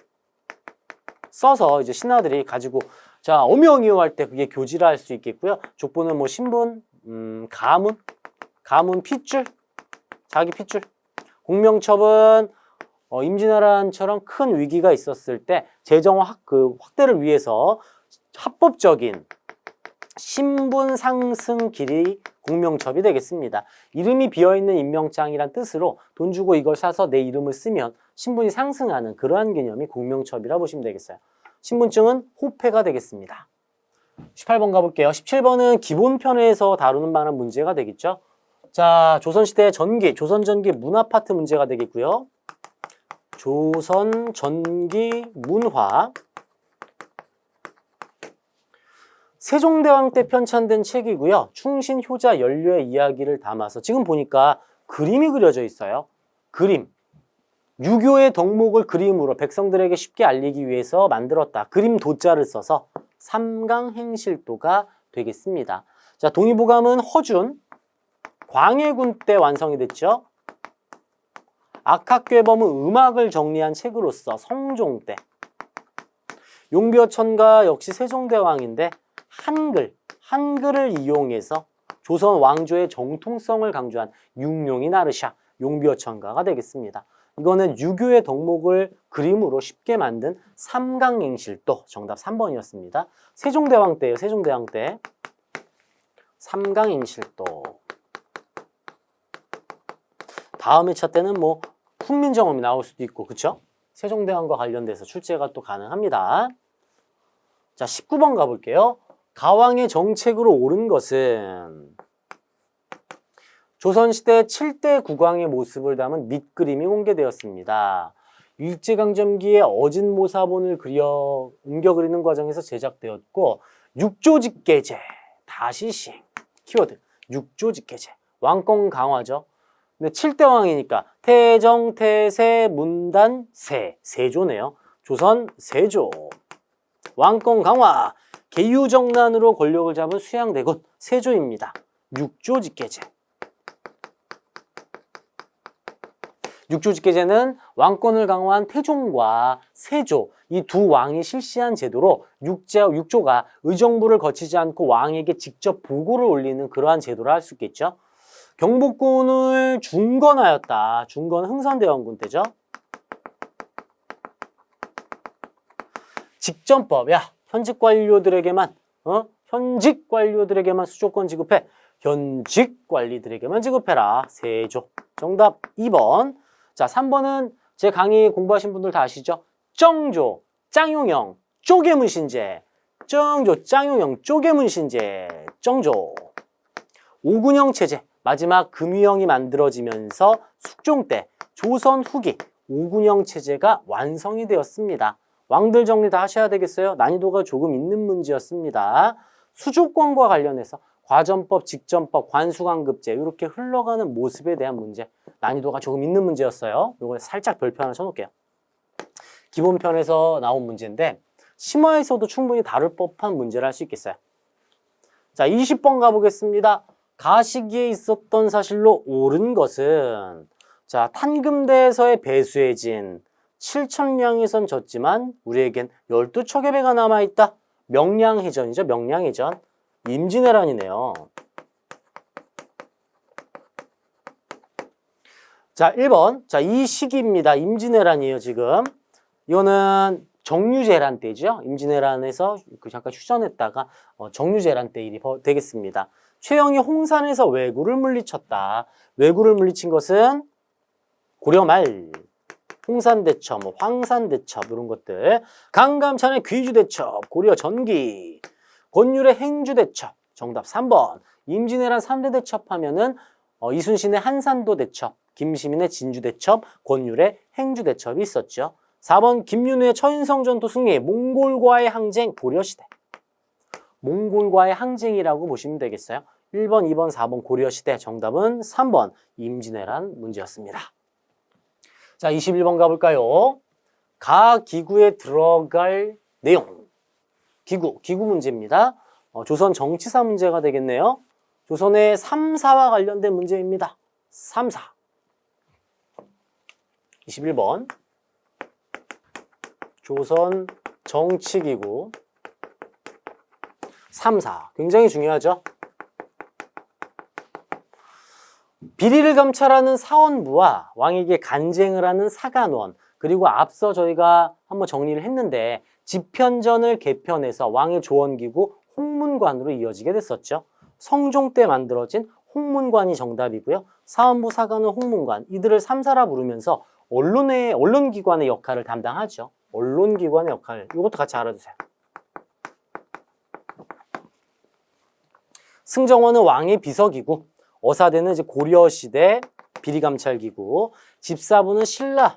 써서 이제 신하들이 가지고 자, 엄영이용할 때 그게 교지라 할 수 있겠고요. 족보는 뭐 신분, 가문 핏줄, 자기 핏줄. 공명첩은 임진왜란처럼 큰 위기가 있었을 때 재정 확대를 위해서 합법적인 신분 상승 길이 공명첩이 되겠습니다. 이름이 비어있는 임명장이란 뜻으로 돈 주고 이걸 사서 내 이름을 쓰면 신분이 상승하는 그러한 개념이 공명첩이라 보시면 되겠어요. 신분증은 호패가 되겠습니다. 18번 가볼게요. 17번은 기본편에서 다루는 만한 문제가 되겠죠. 자, 조선시대 전기, 조선전기 문화 파트 문제가 되겠고요. 조선전기 문화. 세종대왕 때 편찬된 책이고요. 충신, 효자, 연료의 이야기를 담아서 지금 보니까 그림이 그려져 있어요. 그림. 유교의 덕목을 그림으로 백성들에게 쉽게 알리기 위해서 만들었다. 그림 도자를 써서 삼강행실도가 되겠습니다. 자, 동의보감은 허준, 광해군 때 완성이 됐죠. 악학괴범은 음악을 정리한 책으로서 성종 때. 용비어천가 역시 세종대왕인데 한글을 이용해서 조선 왕조의 정통성을 강조한 육룡이 나르샤, 용비어천가가 되겠습니다. 이거는 유교의 덕목을 그림으로 쉽게 만든 삼강행실도, 정답 3번이었습니다. 세종대왕 때예요. 세종대왕 때. 삼강행실도. 다음 회차 때는 뭐 훈민정음이 나올 수도 있고, 그쵸? 세종대왕과 관련돼서 출제가 또 가능합니다. 자, 19번 가볼게요. 가왕의 정책으로 옳은 것은 조선시대 7대 국왕의 모습을 담은 밑그림이 공개되었습니다. 일제강점기에 어진모사본을 옮겨 그리는 과정에서 제작되었고, 육조직계제 다시 시행. 키워드 육조직계제. 왕권 강화죠. 근데 7대 왕이니까 태정, 태세, 문단, 세조네요. 조선 세조. 왕권 강화. 계유정난으로 권력을 잡은 수양대군 세조입니다. 육조직계제. 육조직계제는 왕권을 강화한 태종과 세조 이 두 왕이 실시한 제도로 육조가 의정부를 거치지 않고 왕에게 직접 보고를 올리는 그러한 제도라 할 수 있겠죠. 경복궁을 중건하였다. 중건 흥선대원군 때죠. 직전법. 야, 현직 관료들에게만 수조권 지급해. 현직 관리들에게만 지급해라. 세조. 정답 2번. 자, 3번은 제 강의 공부하신 분들 다 아시죠? 정조, 짱용영, 쪼개문신제. 정조, 짱용영, 쪼개문신제. 정조. 오군영 체제. 마지막 금유형이 만들어지면서 숙종 때 조선 후기 오군영 체제가 완성이 되었습니다. 왕들 정리 다 하셔야 되겠어요? 난이도가 조금 있는 문제였습니다. 수조권과 관련해서 과전법, 직전법, 관수관급제 이렇게 흘러가는 모습에 대한 문제, 난이도가 조금 있는 문제였어요. 이걸 살짝 별표 하나 쳐놓을게요. 기본편에서 나온 문제인데 심화에서도 충분히 다룰 법한 문제를 할 수 있겠어요. 자, 20번 가보겠습니다. 가시기에 있었던 사실로 옳은 것은 자, 탄금대에서의 배수해진 7,000량에선 졌지만 우리에겐 12척의 배가 남아있다. 명량해전이죠. 명량해전. 임진왜란이네요. 자, 1번. 자, 이 시기입니다. 임진왜란이에요, 지금. 이거는 정유재란 때죠. 임진왜란에서 잠깐 휴전했다가 정유재란 때 일이 되겠습니다. 최영이 홍산에서 왜구를 물리쳤다. 왜구를 물리친 것은 고려 말 홍산대첩, 황산대첩 이런 것들. 강감찬의 귀주대첩, 고려 전기. 권율의 행주대첩, 정답 3번. 임진왜란 3대 대첩 하면은 이순신의 한산도 대첩, 김시민의 진주대첩, 권율의 행주대첩이 있었죠. 4번 김윤우의 처인성전투 승리, 몽골과의 항쟁, 고려시대. 몽골과의 항쟁이라고 보시면 되겠어요. 1번, 2번, 4번 고려시대, 정답은 3번 임진왜란 문제였습니다. 자, 21번 가볼까요? 가기구에 들어갈 내용. 기구 문제입니다. 조선 정치사 문제가 되겠네요. 조선의 3, 4와 관련된 문제입니다. 3, 4. 21번. 조선 정치기구 3, 4. 굉장히 중요하죠. 비리를 감찰하는 사원부와 왕에게 간쟁을 하는 사간원, 그리고 앞서 저희가 한번 정리를 했는데 집현전을 개편해서 왕의 조언기구 홍문관으로 이어지게 됐었죠. 성종 때 만들어진 홍문관이 정답이고요. 사원부, 사관원, 홍문관, 이들을 3, 4라 부르면서 언론기관의 역할을 담당하죠. 언론기관의 역할, 이것도 같이 알아두세요. 승정원은 왕의 비서기구, 어사대는 이제 고려시대 비리감찰기구, 집사부는 신라의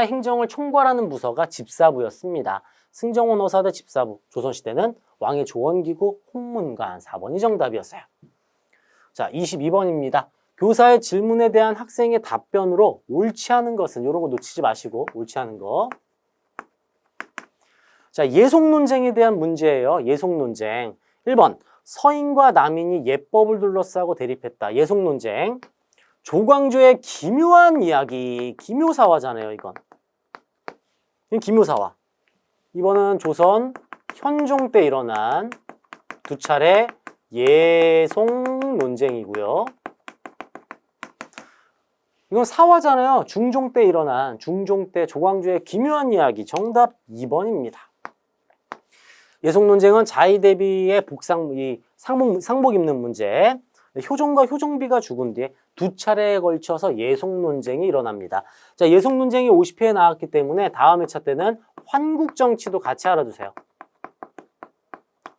행정을 총괄하는 부서가 집사부였습니다. 승정원, 어사대, 집사부, 조선시대는 왕의 조언기구, 홍문관, 4번이 정답이었어요. 자, 22번입니다. 교사의 질문에 대한 학생의 답변으로 옳지 않은 것은, 이런 거 놓치지 마시고 옳지 않은 거. 자, 예속논쟁에 대한 문제예요. 예속논쟁. 1번, 서인과 남인이 예법을 둘러싸고 대립했다. 예속논쟁. 조광조의 기묘한 이야기, 기묘사화잖아요, 이건. 기묘사화. 이번은 조선 현종 때 일어난 두 차례 예속논쟁이고요. 이건 사화잖아요. 중종 때 일어난, 중종 때 조광조의 기묘한 이야기. 정답 2번입니다. 예속논쟁은 자의 대비의 상복 입는 문제. 효종과 효종비가 죽은 뒤에 두 차례에 걸쳐서 예속논쟁이 일어납니다. 자, 예속논쟁이 50회에 나왔기 때문에 다음 회차 때는 환국정치도 같이 알아두세요.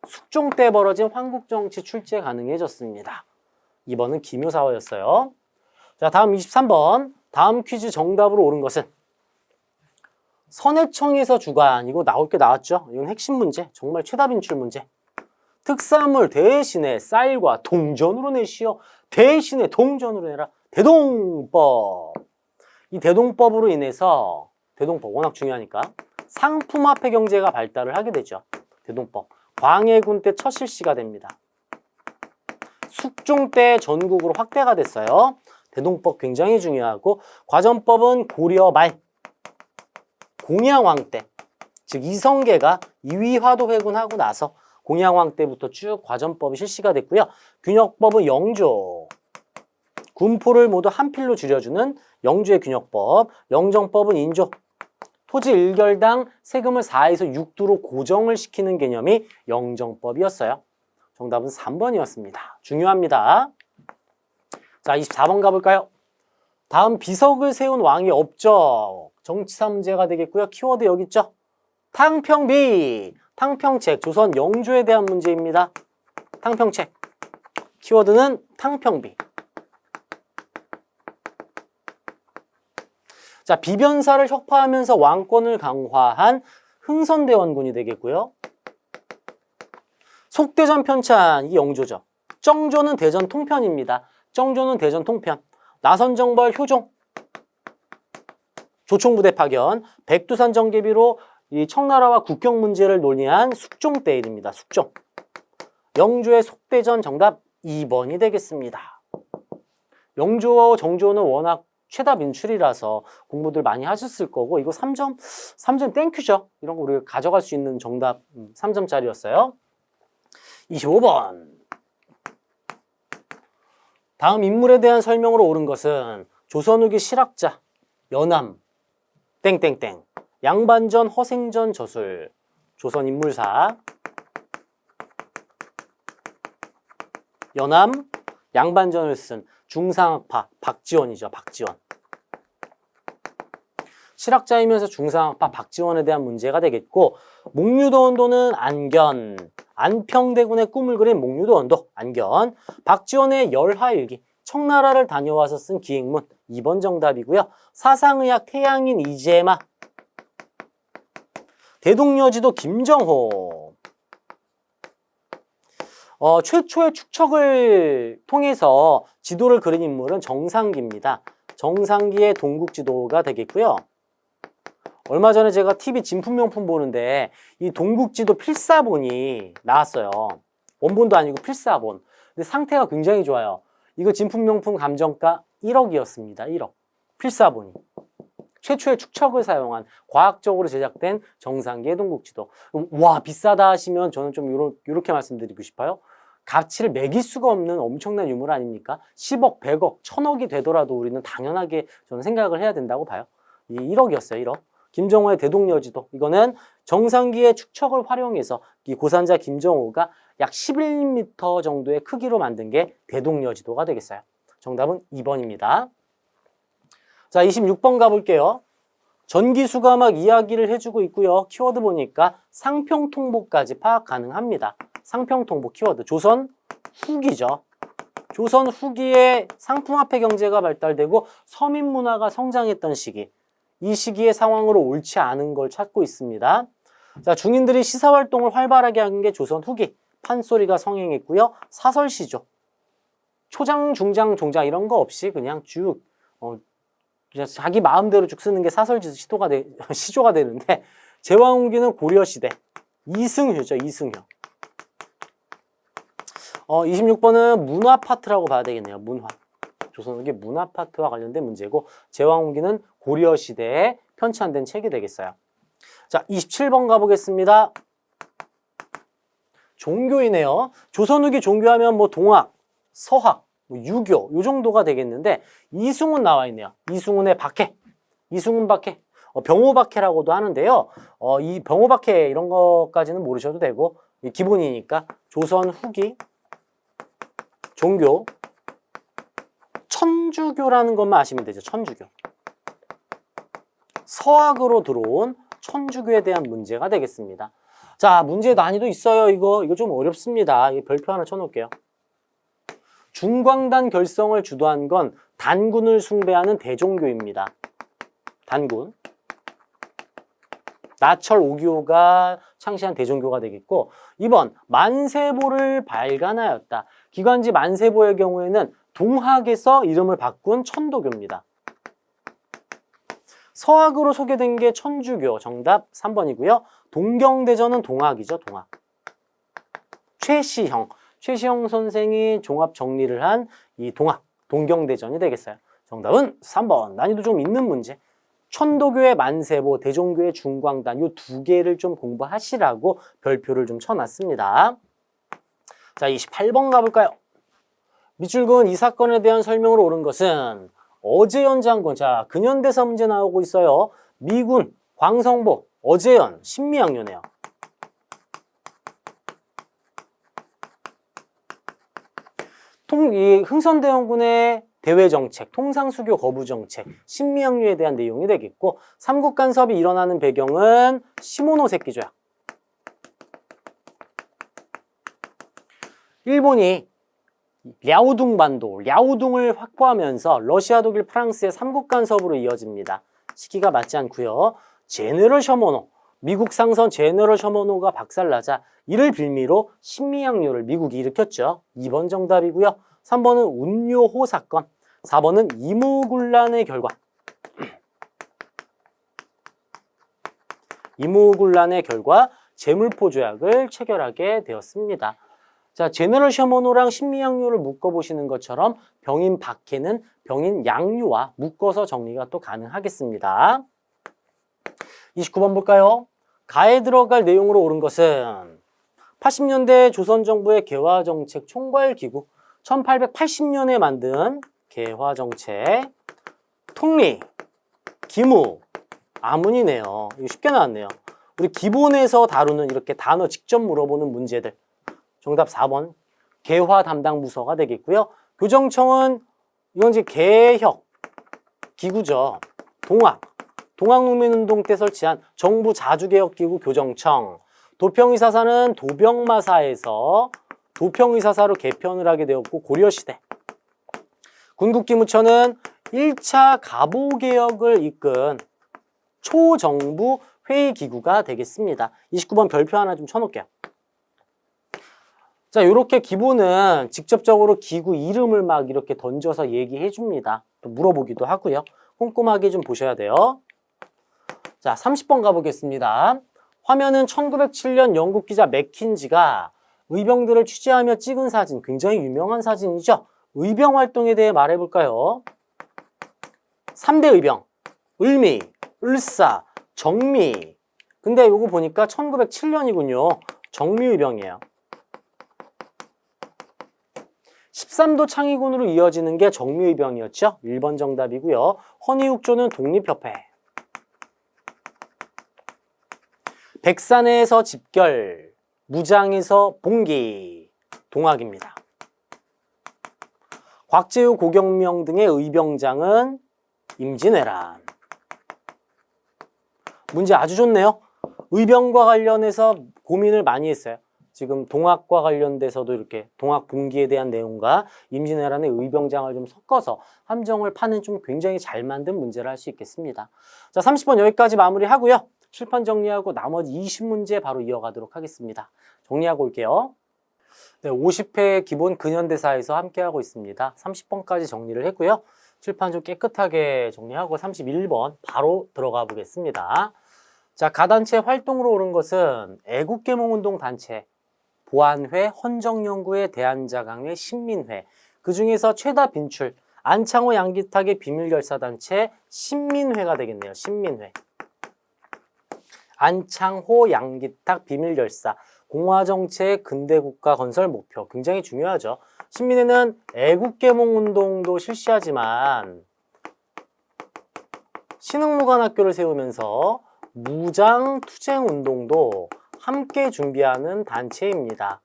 숙종 때 벌어진 환국정치 출제 가능해졌습니다. 2번은 기묘사화였어요. 자, 다음 23번. 다음 퀴즈 정답으로 옳은 것은 선해청에서 주관. 이거 나올 게 나왔죠? 이건 핵심 문제. 정말 최다 빈출 문제. 특산물 대신에 쌀과 동전으로 내시오. 대신에 동전으로 내라. 대동법. 이 대동법으로 인해서, 대동법 워낙 중요하니까 상품화폐 경제가 발달을 하게 되죠. 대동법. 광해군 때 첫 실시가 됩니다. 숙종 때 전국으로 확대가 됐어요. 대동법 굉장히 중요하고, 과전법은 고려 말 공양왕 때, 즉 이성계가 이위화도 회군하고 나서 공양왕 때부터 쭉 과전법이 실시가 됐고요. 균역법은 영조, 군포를 모두 한 필로 줄여주는 영조의 균역법. 영정법은 인조, 토지 1결당 세금을 4에서 6도로 고정을 시키는 개념이 영정법이었어요. 정답은 3번이었습니다. 중요합니다. 자, 24번 가볼까요? 다음 비석을 세운 왕의 업적, 정치사 문제가 되겠고요. 키워드 여기 있죠? 탕평비, 탕평책, 조선 영조에 대한 문제입니다. 탕평책, 키워드는 탕평비. 자, 비변사를 혁파하면서 왕권을 강화한 흥선대원군이 되겠고요. 속대전 편찬, 이 영조죠. 정조는 대전 통편입니다. 정조는 대전 통편. 나선정벌 효종, 조총부대 파견, 백두산 정계비로 이 청나라와 국경 문제를 논의한 숙종 때 일입니다. 숙종. 영조의 속대전 정답 2번이 되겠습니다. 영조, 정조는 워낙 최다 민출이라서 공부들 많이 하셨을 거고, 이거 3점 땡큐죠. 이런 거 우리가 가져갈 수 있는 정답 3점짜리였어요. 25번. 다음 인물에 대한 설명으로 옳은 것은 조선 후기 실학자, 연암, 땡땡땡, 양반전, 허생전, 저술, 조선 인물사, 연암, 양반전을 쓴 중상학파 박지원이죠. 박지원. 실학자이면서 중상학파 박지원에 대한 문제가 되겠고, 목류도원도는 안견, 안평대군의 꿈을 그린 목류도원도, 안견. 박지원의 열하일기, 청나라를 다녀와서 쓴 기행문, 2번 정답이고요. 사상의학 태양인 이재마, 대동여지도 김정호. 최초의 축척을 통해서 지도를 그린 인물은 정상기입니다. 정상기의 동국지도가 되겠고요. 얼마 전에 제가 TV 진품명품 보는데 이 동국지도 필사본이 나왔어요. 원본도 아니고 필사본. 근데 상태가 굉장히 좋아요. 이거 진품명품 감정가 1억이었습니다. 1억. 필사본이. 최초의 축척을 사용한 과학적으로 제작된 정상기의 동국지도. 와, 비싸다 하시면 저는 좀 요렇게 말씀드리고 싶어요. 가치를 매길 수가 없는 엄청난 유물 아닙니까? 10억, 100억, 1000억이 되더라도 우리는 당연하게 저는 생각을 해야 된다고 봐요. 이 1억이었어요, 1억. 김정호의 대동여지도. 이거는 정상기의 축척을 활용해서 이 고산자 김정호가 약 11m 정도의 크기로 만든 게 대동여지도가 되겠어요. 정답은 2번입니다. 자, 26번 가볼게요. 전기수가 이야기를 해주고 있고요. 키워드 보니까 상평통보까지 파악 가능합니다. 상평통보 키워드. 조선 후기죠. 조선 후기에 상품화폐 경제가 발달되고 서민문화가 성장했던 시기. 이 시기의 상황으로 옳지 않은 걸 찾고 있습니다. 자, 중인들이 시사활동을 활발하게 한 게 조선 후기. 판소리가 성행했고요. 사설시조. 초장, 중장, 종장 이런 거 없이 그냥 쭉 그냥 자기 마음대로 쭉 쓰는 게 시조가 되는데 제왕후기는 고려시대. 이승휴죠. 이승휴. 26번은 문화 파트라고 봐야 되겠네요. 문화. 조선후기 문화 파트와 관련된 문제고 제왕후기는 고려시대에 편찬된 책이 되겠어요. 자, 27번 가보겠습니다. 종교이네요. 조선후기 종교하면 동학, 서학, 유교 요 정도가 되겠는데 이승훈 나와 있네요. 이승훈의 박해, 이승훈 박해, 병호 박해라고도 하는데요. 이 병호 박해 이런 것까지는 모르셔도 되고 기본이니까 조선 후기 종교 천주교라는 것만 아시면 되죠. 천주교. 서학으로 들어온 천주교에 대한 문제가 되겠습니다. 자, 문제 난이도 있어요. 이거 좀 어렵습니다. 별표 하나 쳐놓을게요. 중광단 결성을 주도한 건 단군을 숭배하는 대종교입니다. 단군. 나철 5기호가 창시한 대종교가 되겠고 2번 만세보를 발간하였다. 기관지 만세보의 경우에는 동학에서 이름을 바꾼 천도교입니다. 서학으로 소개된 게 천주교. 정답 3번이고요. 동경대전은 동학이죠. 동학. 최시형 선생이 종합 정리를 한 이 동학, 동경대전이 되겠어요. 정답은 3번. 난이도 좀 있는 문제. 천도교의 만세보, 대종교의 중광단 이 두 개를 좀 공부하시라고 별표를 좀 쳐놨습니다. 자, 28번 가볼까요? 밑줄근 이 사건에 대한 설명으로 옳은 것은 어제연 장군. 자, 근현대사 문제 나오고 있어요. 미군, 광성보, 어제연, 신미양요네요. 이 흥선대원군의 대외정책, 통상수교 거부정책, 신미양요에 대한 내용이 되겠고 삼국 간섭이 일어나는 배경은 시모노세키 조약. 일본이 랴오둥 반도, 랴오둥을 확보하면서 러시아, 독일, 프랑스의 삼국 간섭으로 이어집니다. 시기가 맞지 않고요. 제네럴 셔머노, 미국 상선 제네럴 셔머노가 박살나자 이를 빌미로 신미양요를 미국이 일으켰죠. 2번 정답이고요. 3번은 운요호 사건, 4번은 이무군란의 결과. 이무군란의 결과 제물포 조약을 체결하게 되었습니다. 자, 제너럴 셔머노랑 신미양요를 묶어보시는 것처럼 병인 박해는 병인 양요와 묶어서 정리가 또 가능하겠습니다. 29번 볼까요? 가에 들어갈 내용으로 옳은 것은 80년대 조선정부의 개화정책 총괄기구 1880년에 만든 개화정책 통리, 기무, 아문이네요. 이거 쉽게 나왔네요. 우리 기본에서 다루는 이렇게 단어 직접 물어보는 문제들. 정답 4번 개화 담당 부서가 되겠고요. 교정청은 이건 이제 개혁 기구죠. 동학농민운동 때 설치한 정부 자주개혁기구 교정청. 도평의사사는 도병마사에서 도평의사사로 개편을 하게 되었고 고려시대. 군국기무처는 1차 가보개혁을 이끈 초정부 회의기구가 되겠습니다. 29번 별표 하나 좀 쳐놓을게요. 자, 요렇게 기본은 직접적으로 기구 이름을 막 이렇게 던져서 얘기해 줍니다. 또 물어보기도 하고요. 꼼꼼하게 좀 보셔야 돼요. 자, 30번 가보겠습니다. 화면은 1907년 영국 기자 맥킨지가 의병들을 취재하며 찍은 사진, 굉장히 유명한 사진이죠. 의병 활동에 대해 말해볼까요? 3대 의병, 을미, 을사, 정미. 근데 요거 보니까 1907년이군요. 정미의병이에요. 13도 창의군으로 이어지는 게 정미의병이었죠. 1번 정답이고요. 헌의육조는 독립협회. 백산에서 집결, 무장에서 봉기, 동학입니다. 곽재우, 고경명 등의 의병장은 임진왜란. 문제 아주 좋네요. 의병과 관련해서 고민을 많이 했어요. 지금 동학과 관련돼서도 이렇게 동학 봉기에 대한 내용과 임진왜란의 의병장을 좀 섞어서 함정을 파는 좀 굉장히 잘 만든 문제를 할 수 있겠습니다. 자, 30번 여기까지 마무리하고요. 칠판 정리하고 나머지 20문제 바로 이어가도록 하겠습니다. 정리하고 올게요. 네, 50회 기본 근현대사에서 함께하고 있습니다. 30번까지 정리를 했고요. 칠판 좀 깨끗하게 정리하고 31번 바로 들어가 보겠습니다. 자, 가단체 활동으로 오른 것은 애국계몽운동 단체, 보안회, 헌정연구회, 대한자강회, 신민회. 그 중에서 최다 빈출, 안창호 양기탁의 비밀결사단체 신민회가 되겠네요. 신민회. 안창호 양기탁 비밀결사. 공화정체의 근대국가 건설 목표. 굉장히 중요하죠. 신민회는 애국계몽운동도 실시하지만 신흥무관학교를 세우면서 무장투쟁운동도 함께 준비하는 단체입니다.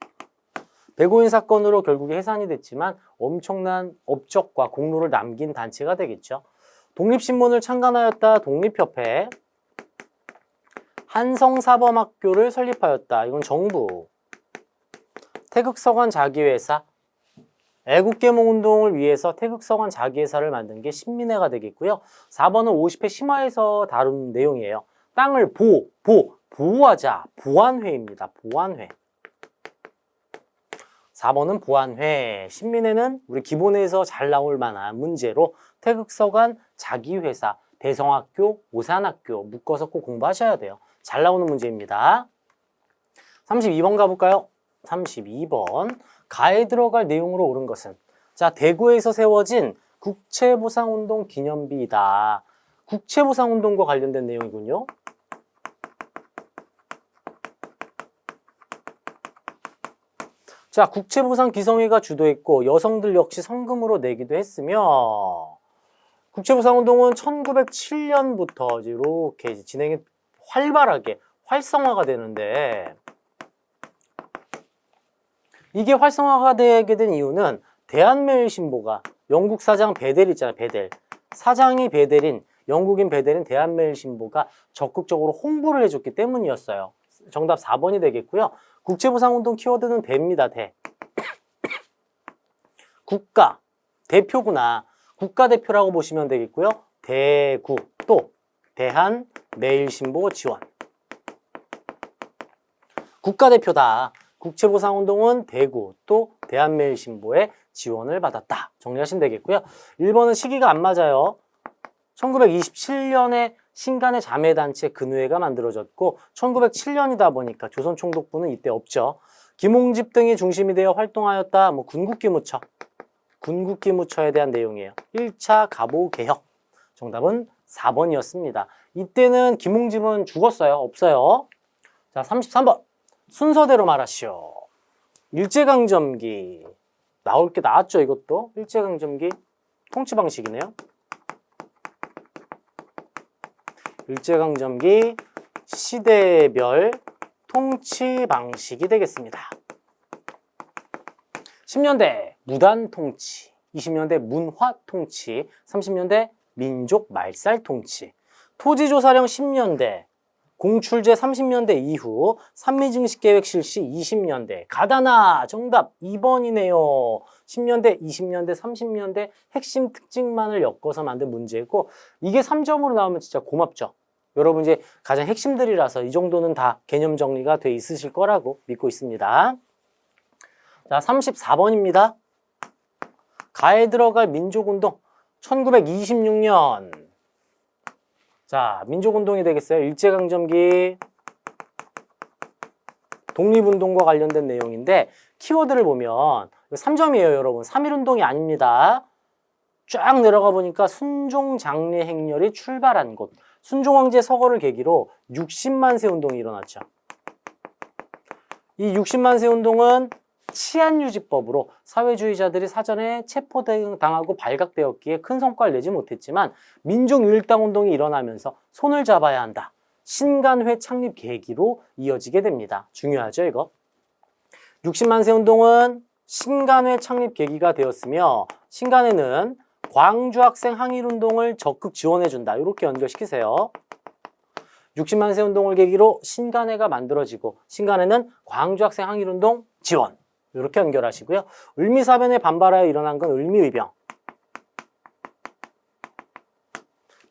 배고인 사건으로 결국에 해산이 됐지만 엄청난 업적과 공로를 남긴 단체가 되겠죠. 독립신문을 창간하였다. 독립협회. 한성사범학교를 설립하였다. 이건 정부. 태극서관 자기회사. 애국계몽운동을 위해서 태극서관 자기회사를 만든 게 신민회가 되겠고요. 4번은 50회 심화에서 다룬 내용이에요. 땅을 보호하자. 보안회입니다. 보안회. 4번은 보안회. 신민회는 우리 기본에서 잘 나올 만한 문제로 태극서관 자기회사, 대성학교, 오산학교 묶어서 꼭 공부하셔야 돼요. 잘 나오는 문제입니다. 32번 가볼까요? 32번. 가에 들어갈 내용으로 옳은 것은? 자, 대구에서 세워진 국채보상운동 기념비이다. 국채보상운동과 관련된 내용이군요. 자, 국채보상 기성회가 주도했고 여성들 역시 성금으로 내기도 했으며 국채보상운동은 1907년부터 이렇게 진행이 활발하게 활성화가 되는데 이게 활성화가 되게 된 이유는 대한매일신보가 영국 사장 베델 있잖아요. 베델. 사장이 베델인 영국인 베델인 대한매일신보가 적극적으로 홍보를 해줬기 때문이었어요. 정답 4번이 되겠고요. 국채보상운동 키워드는 대입니다. 대. 국가, 대표구나. 국가대표라고 보시면 되겠고요. 대구, 또 대한매일신보 지원. 국가대표다. 국채보상운동은 대구, 또 대한매일신보의 지원을 받았다. 정리하시면 되겠고요. 1번은 시기가 안 맞아요. 1927년에 신간의 자매단체 근회가 만들어졌고 1907년이다 보니까 조선총독부는 이때 없죠. 김홍집 등이 중심이 되어 활동하였다. 군국기무처. 군국기무처에 대한 내용이에요. 1차 갑오개혁. 정답은 4번이었습니다. 이때는 김홍집은 죽었어요. 없어요. 자, 33번. 순서대로 말하시오. 일제강점기. 나올 게 나왔죠, 이것도. 일제강점기 통치 방식이네요. 일제강점기 시대별 통치 방식이 되겠습니다. 10년대 무단통치, 20년대 문화통치, 30년대 민족말살통치, 토지조사령 10년대, 공출제 30년대 이후 산미증식계획 실시 20년대, 가다나 정답 2번이네요. 10년대, 20년대, 30년대 핵심 특징만을 엮어서 만든 문제고 이게 3점으로 나오면 진짜 고맙죠. 여러분 이제 가장 핵심들이라서 이 정도는 다 개념 정리가 돼 있으실 거라고 믿고 있습니다. 자, 34번입니다. 가에 들어갈 민족운동 1926년 자, 민족운동이 되겠어요. 일제강점기 독립운동과 관련된 내용인데 키워드를 보면 3점이에요, 여러분. 3.1운동이 아닙니다. 쫙 내려가 보니까 순종장례 행렬이 출발한 곳. 순종황제 서거를 계기로 60만 세 운동이 일어났죠. 이 60만 세 운동은 치안유지법으로 사회주의자들이 사전에 체포당하고 발각되었기에 큰 성과를 내지 못했지만 민족유일당운동이 일어나면서 손을 잡아야 한다. 신간회 창립 계기로 이어지게 됩니다. 중요하죠, 이거? 60만 세 운동은 신간회 창립 계기가 되었으며 신간회는 광주 학생 항일운동을 적극 지원해준다. 이렇게 연결시키세요. 60만 세 운동을 계기로 신간회가 만들어지고 신간회는 광주 학생 항일운동 지원. 이렇게 연결하시고요. 을미사변에 반발하여 일어난 건 을미의병.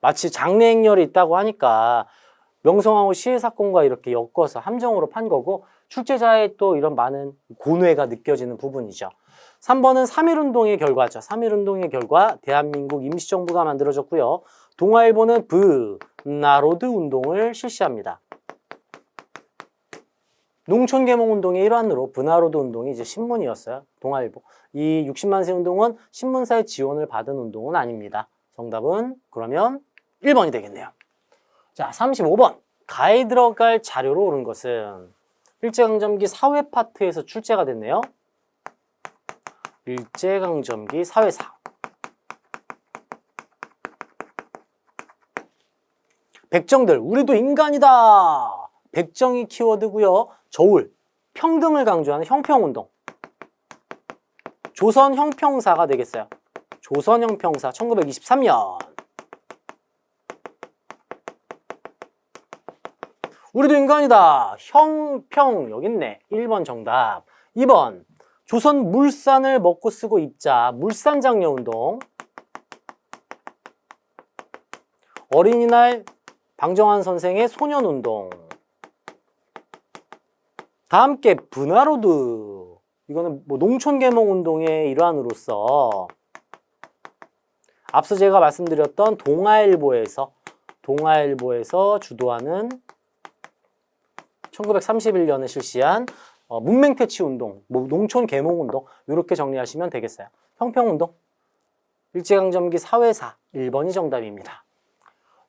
마치 장례 행렬이 있다고 하니까 명성황후 시해 사건과 이렇게 엮어서 함정으로 판 거고 출제자의 또 이런 많은 고뇌가 느껴지는 부분이죠. 3번은 3.1운동의 결과죠. 3.1운동의 결과 대한민국 임시정부가 만들어졌고요. 동아일보는 브나로드 운동을 실시합니다. 농촌개몽운동의 일환으로 브나로드 운동이 이제 신문이었어요. 동아일보. 이 60만 세 운동은 신문사의 지원을 받은 운동은 아닙니다. 정답은 그러면 1번이 되겠네요. 자, 35번. 가에 들어갈 자료로 옳은 것은 일제강점기 사회 파트에서 출제가 됐네요. 일제강점기 사회사. 백정들, 우리도 인간이다. 백정이 키워드고요. 저울, 평등을 강조하는 형평운동. 조선형평사가 되겠어요. 조선형평사 1923년. 우리도 인간이다. 형평 여기 있네. 1번 정답. 2번 조선 물산을 먹고 쓰고 입자. 물산장려운동. 어린이날 방정환 선생의 소년운동. 다 함께 브나로드. 이거는 뭐 농촌개몽운동의 일환으로서 앞서 제가 말씀드렸던 동아일보에서 주도하는 1931년에 실시한 문맹퇴치운동, 농촌개몽운동 이렇게 정리하시면 되겠어요. 형평운동, 일제강점기 사회사 1번이 정답입니다.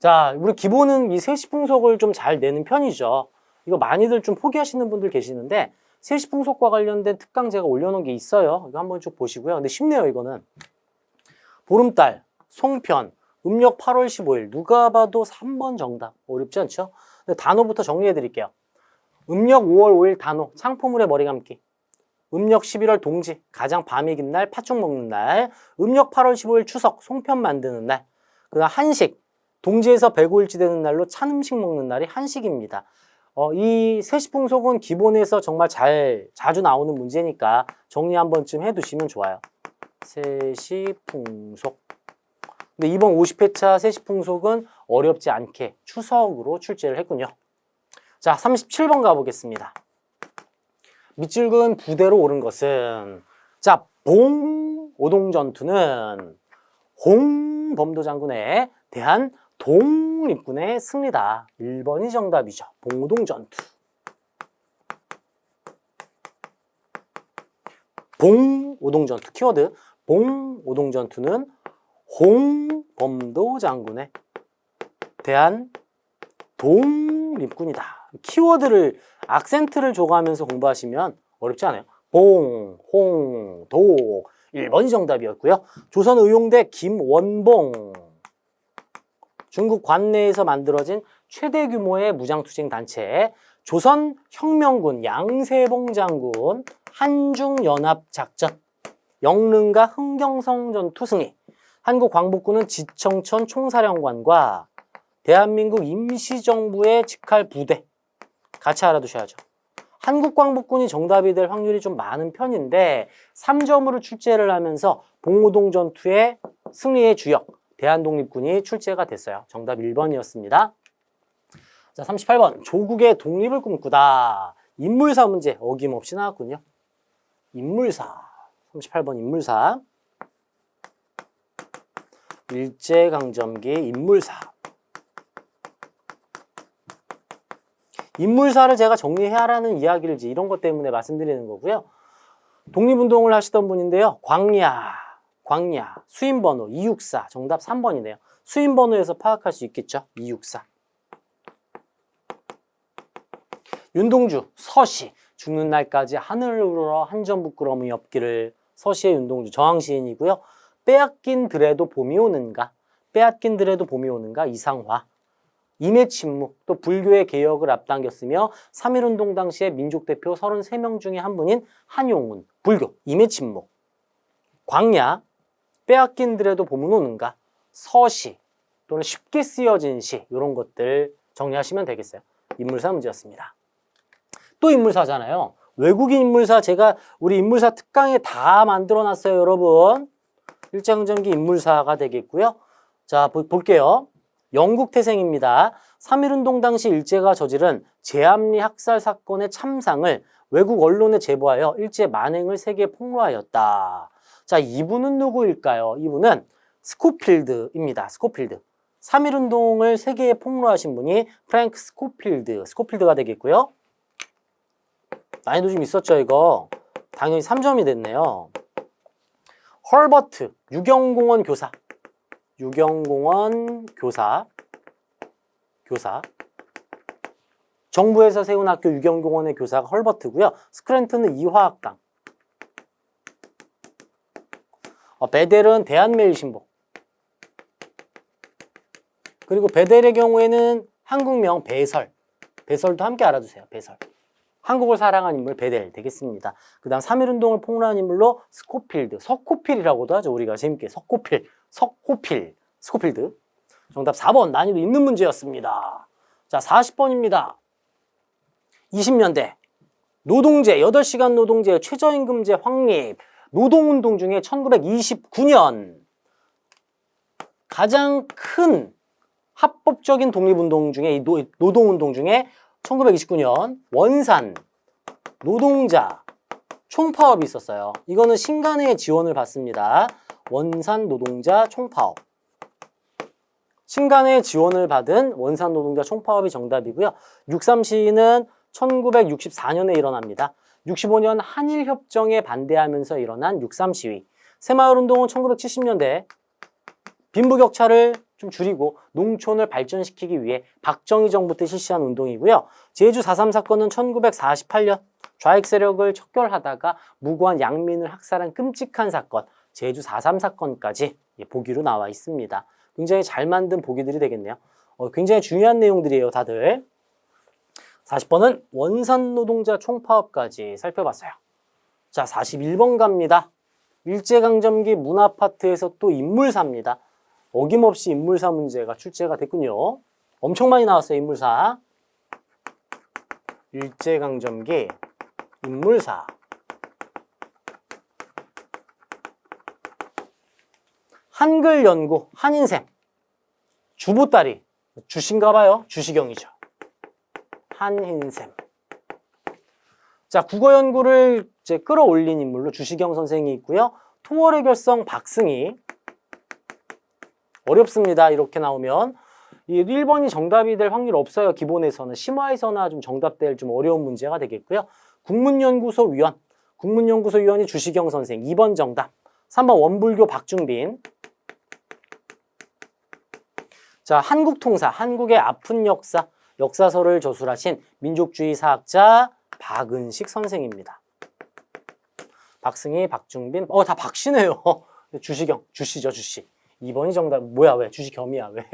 자, 우리 기본은 이 세시풍속을 좀 잘 내는 편이죠. 이거 많이들 좀 포기하시는 분들 계시는데 세시풍속과 관련된 특강 제가 올려놓은 게 있어요. 이거 한번 쭉 보시고요. 근데 쉽네요, 이거는. 보름달, 송편, 음력 8월 15일. 누가 봐도 3번 정답. 어렵지 않죠? 근데 단어부터 정리해 드릴게요. 음력 5월 5일 단오, 창포물에 머리 감기. 음력 11월 동지, 가장 밤이 긴 날, 팥죽 먹는 날. 음력 8월 15일 추석, 송편 만드는 날. 그다음 한식, 동지에서 105일째 되는 날로 찬 음식 먹는 날이 한식입니다. 이 세시풍속은 기본에서 정말 자주 나오는 문제니까 정리 한 번쯤 해두시면 좋아요. 세시풍속. 근데 이번 50회차 세시풍속은 어렵지 않게 추석으로 출제를 했군요. 자, 37번 가보겠습니다. 밑줄근 부대로 옳은 것은 자, 봉오동전투는 홍범도 장군에 대한 독립군의 승리다. 1번이 정답이죠. 봉오동전투. 봉오동전투 키워드. 봉오동전투는 홍범도 장군에 대한 독립군이다. 키워드를 악센트를 줘가면서 공부하시면 어렵지 않아요. 봉, 홍, 독 1번이 정답이었고요. 조선의용대 김원봉. 중국 관내에서 만들어진 최대 규모의 무장투쟁 단체 조선혁명군 양세봉 장군 한중연합작전 영릉과 흥경성 전투 승리. 한국광복군은 지청천 총사령관과 대한민국 임시정부의 직할 부대 같이 알아두셔야죠. 한국광복군이 정답이 될 확률이 좀 많은 편인데 3점으로 출제를 하면서 봉오동 전투의 승리의 주역 대한독립군이 출제가 됐어요. 정답 1번이었습니다. 자, 38번 조국의 독립을 꿈꾸다. 인물사 문제 어김없이 나왔군요. 인물사 38번 인물사 일제강점기 인물사 인물사를 제가 정리해라는 이야기를 이제 이런 것 때문에 말씀드리는 거고요. 독립운동을 하시던 분인데요. 광야, 수임번호 264, 정답 3번이네요. 수임번호에서 파악할 수 있겠죠? 264. 윤동주, 서시, 죽는 날까지 하늘을 우러러 한 점 부끄러움이 없기를. 서시의 윤동주, 저항시인이고요. 빼앗긴 들에도 봄이 오는가, 이상화. 임의 침묵, 또 불교의 개혁을 앞당겼으며 3.1운동 당시에 민족대표 33명 중에 한 분인 한용운, 불교, 임의 침묵. 광야, 빼앗긴 들에도 봄은 오는가, 서시, 또는 쉽게 쓰여진 시, 이런 것들 정리하시면 되겠어요. 인물사 문제였습니다. 또 인물사잖아요. 외국인 인물사 제가 우리 인물사 특강에 다 만들어놨어요, 여러분. 일제강점기 인물사가 되겠고요. 자, 볼게요. 영국 태생입니다. 3.1운동 당시 일제가 저지른 제암리 학살 사건의 참상을 외국 언론에 제보하여 일제 만행을 세계에 폭로하였다. 자, 이분은 누구일까요? 이분은 스코필드입니다. 스코필드. 3.1운동을 세계에 폭로하신 분이 프랭크 스코필드가 되겠고요. 난이도 좀 있었죠, 이거. 당연히 3점이 됐네요. 헐버트, 유경공원 교사. 정부에서 세운 학교 유경공원의 교사가 헐버트고요. 스크랜턴은 이화학당. 베델은 대한매일신보. 그리고 베델의 경우에는 한국명 배설. 배설도 함께 알아두세요. 배설. 한국을 사랑한 인물 베델 되겠습니다. 그 다음 3.1운동을 폭로한 인물로 석호필이라고도 하죠. 우리가 재밌게 스코필드. 정답 4번, 난이도 있는 문제였습니다. 자, 40번입니다. 20년대 노동제, 8시간 노동제, 최저임금제 확립, 노동운동 중에 1929년 가장 큰 합법적인 독립운동 중에 이 노동운동 중에 1929년 원산 노동자 총파업이 있었어요. 이거는 신간의 지원을 받습니다. 원산 노동자 총파업. 신간의 지원을 받은 원산 노동자 총파업이 정답이고요. 6.3 시위는 1964년에 일어납니다. 65년 한일협정에 반대하면서 일어난 6.3 시위. 새마을운동은 1970년대 빈부격차를 좀 줄이고 농촌을 발전시키기 위해 박정희 정부 때 실시한 운동이고요. 제주 4.3 사건은 1948년 좌익 세력을 척결하다가 무고한 양민을 학살한 끔찍한 사건, 제주 4.3 사건까지 보기로 나와 있습니다. 굉장히 잘 만든 보기들이 되겠네요. 굉장히 중요한 내용들이에요, 다들. 40번은 원산 노동자 총파업까지 살펴봤어요. 자, 41번 갑니다. 일제강점기 문화파트에서 또 인물사입니다. 어김없이 인물사 문제가 출제가 됐군요. 엄청 많이 나왔어요, 인물사. 일제강점기 인물사. 한글 연구 한인샘. 주보따리. 주신가 봐요. 주시경이죠. 한인샘. 자, 국어 연구를 이제 끌어올린 인물로 주시경 선생이 있고요. 토월의 결성 박승희. 어렵습니다. 이렇게 나오면. 이 1번이 정답이 될 확률 없어요. 기본에서는. 심화에서나 좀 정답될 좀 어려운 문제가 되겠고요. 국문연구소 위원. 국문연구소 위원이 주시경 선생. 2번 정답. 3번 원불교 박중빈. 자, 한국통사. 한국의 아픈 역사. 역사서를 저술하신 민족주의 사학자 박은식 선생입니다. 박승희, 박중빈. 다 박씨네요. 주시경. 주씨죠, 주씨. 2번이 정답. 뭐야, 왜? 주시겸이야, 왜?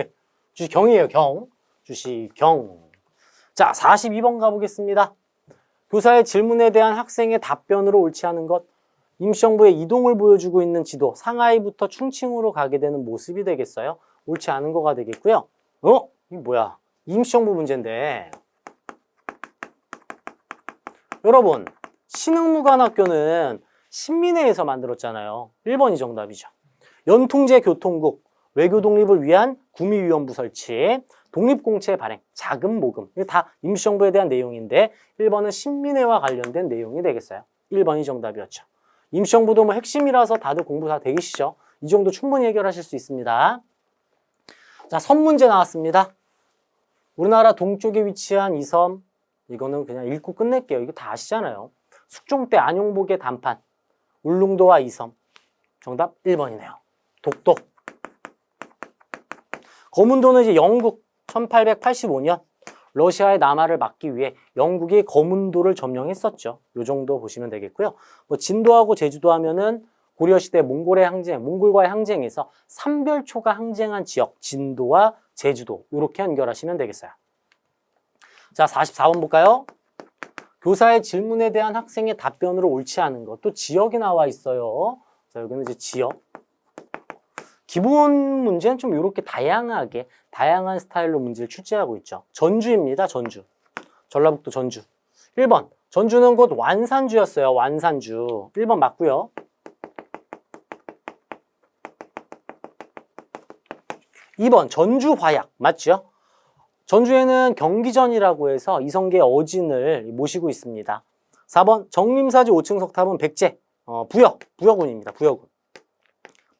주시경이에요, 경. 주시경. 자, 42번 가보겠습니다. 교사의 질문에 대한 학생의 답변으로 옳지 않은 것. 임시정부의 이동을 보여주고 있는 지도. 상하이부터 충칭으로 가게 되는 모습이 되겠어요. 옳지 않은 거가 되겠고요. 이게 뭐야? 임시정부 문제인데. 여러분, 신흥무관학교는 신민회에서 만들었잖아요. 1번이 정답이죠. 연통제 교통국, 외교 독립을 위한 구미위원부 설치, 독립공채 발행, 자금 모금. 이게 다 임시정부에 대한 내용인데 1번은 신민회와 관련된 내용이 되겠어요. 1번이 정답이었죠. 임시정부도 뭐 핵심이라서 다들 공부 다 되시죠? 이 정도 충분히 해결하실 수 있습니다. 자, 섬 문제 나왔습니다. 우리나라 동쪽에 위치한 이 섬, 이거는 그냥 읽고 끝낼게요. 이거 다 아시잖아요. 숙종 때 안용복의 단판, 울릉도와 이섬. 정답 1번이네요. 독도. 거문도는 이제 영국 1885년 러시아의 남하를 막기 위해 영국이 거문도를 점령했었죠. 요 정도 보시면 되겠고요. 뭐 진도하고 제주도 하면은 고려시대 몽골과의 항쟁에서 삼별초가 항쟁한 지역, 진도와 제주도 이렇게 연결하시면 되겠어요. 자, 44번 볼까요? 교사의 질문에 대한 학생의 답변으로 옳지 않은 것. 또 지역이 나와 있어요. 자, 여기는 이제 지역. 기본 문제는 좀 이렇게 다양한 스타일로 문제를 출제하고 있죠. 전주입니다. 전주. 전라북도 전주. 1번. 전주는 곧 완산주였어요. 완산주. 1번 맞고요. 2번. 전주화약. 맞죠? 전주에는 경기전이라고 해서 이성계 어진을 모시고 있습니다. 4번. 정림사지 5층 석탑은 백제. 부여군입니다. 부여군.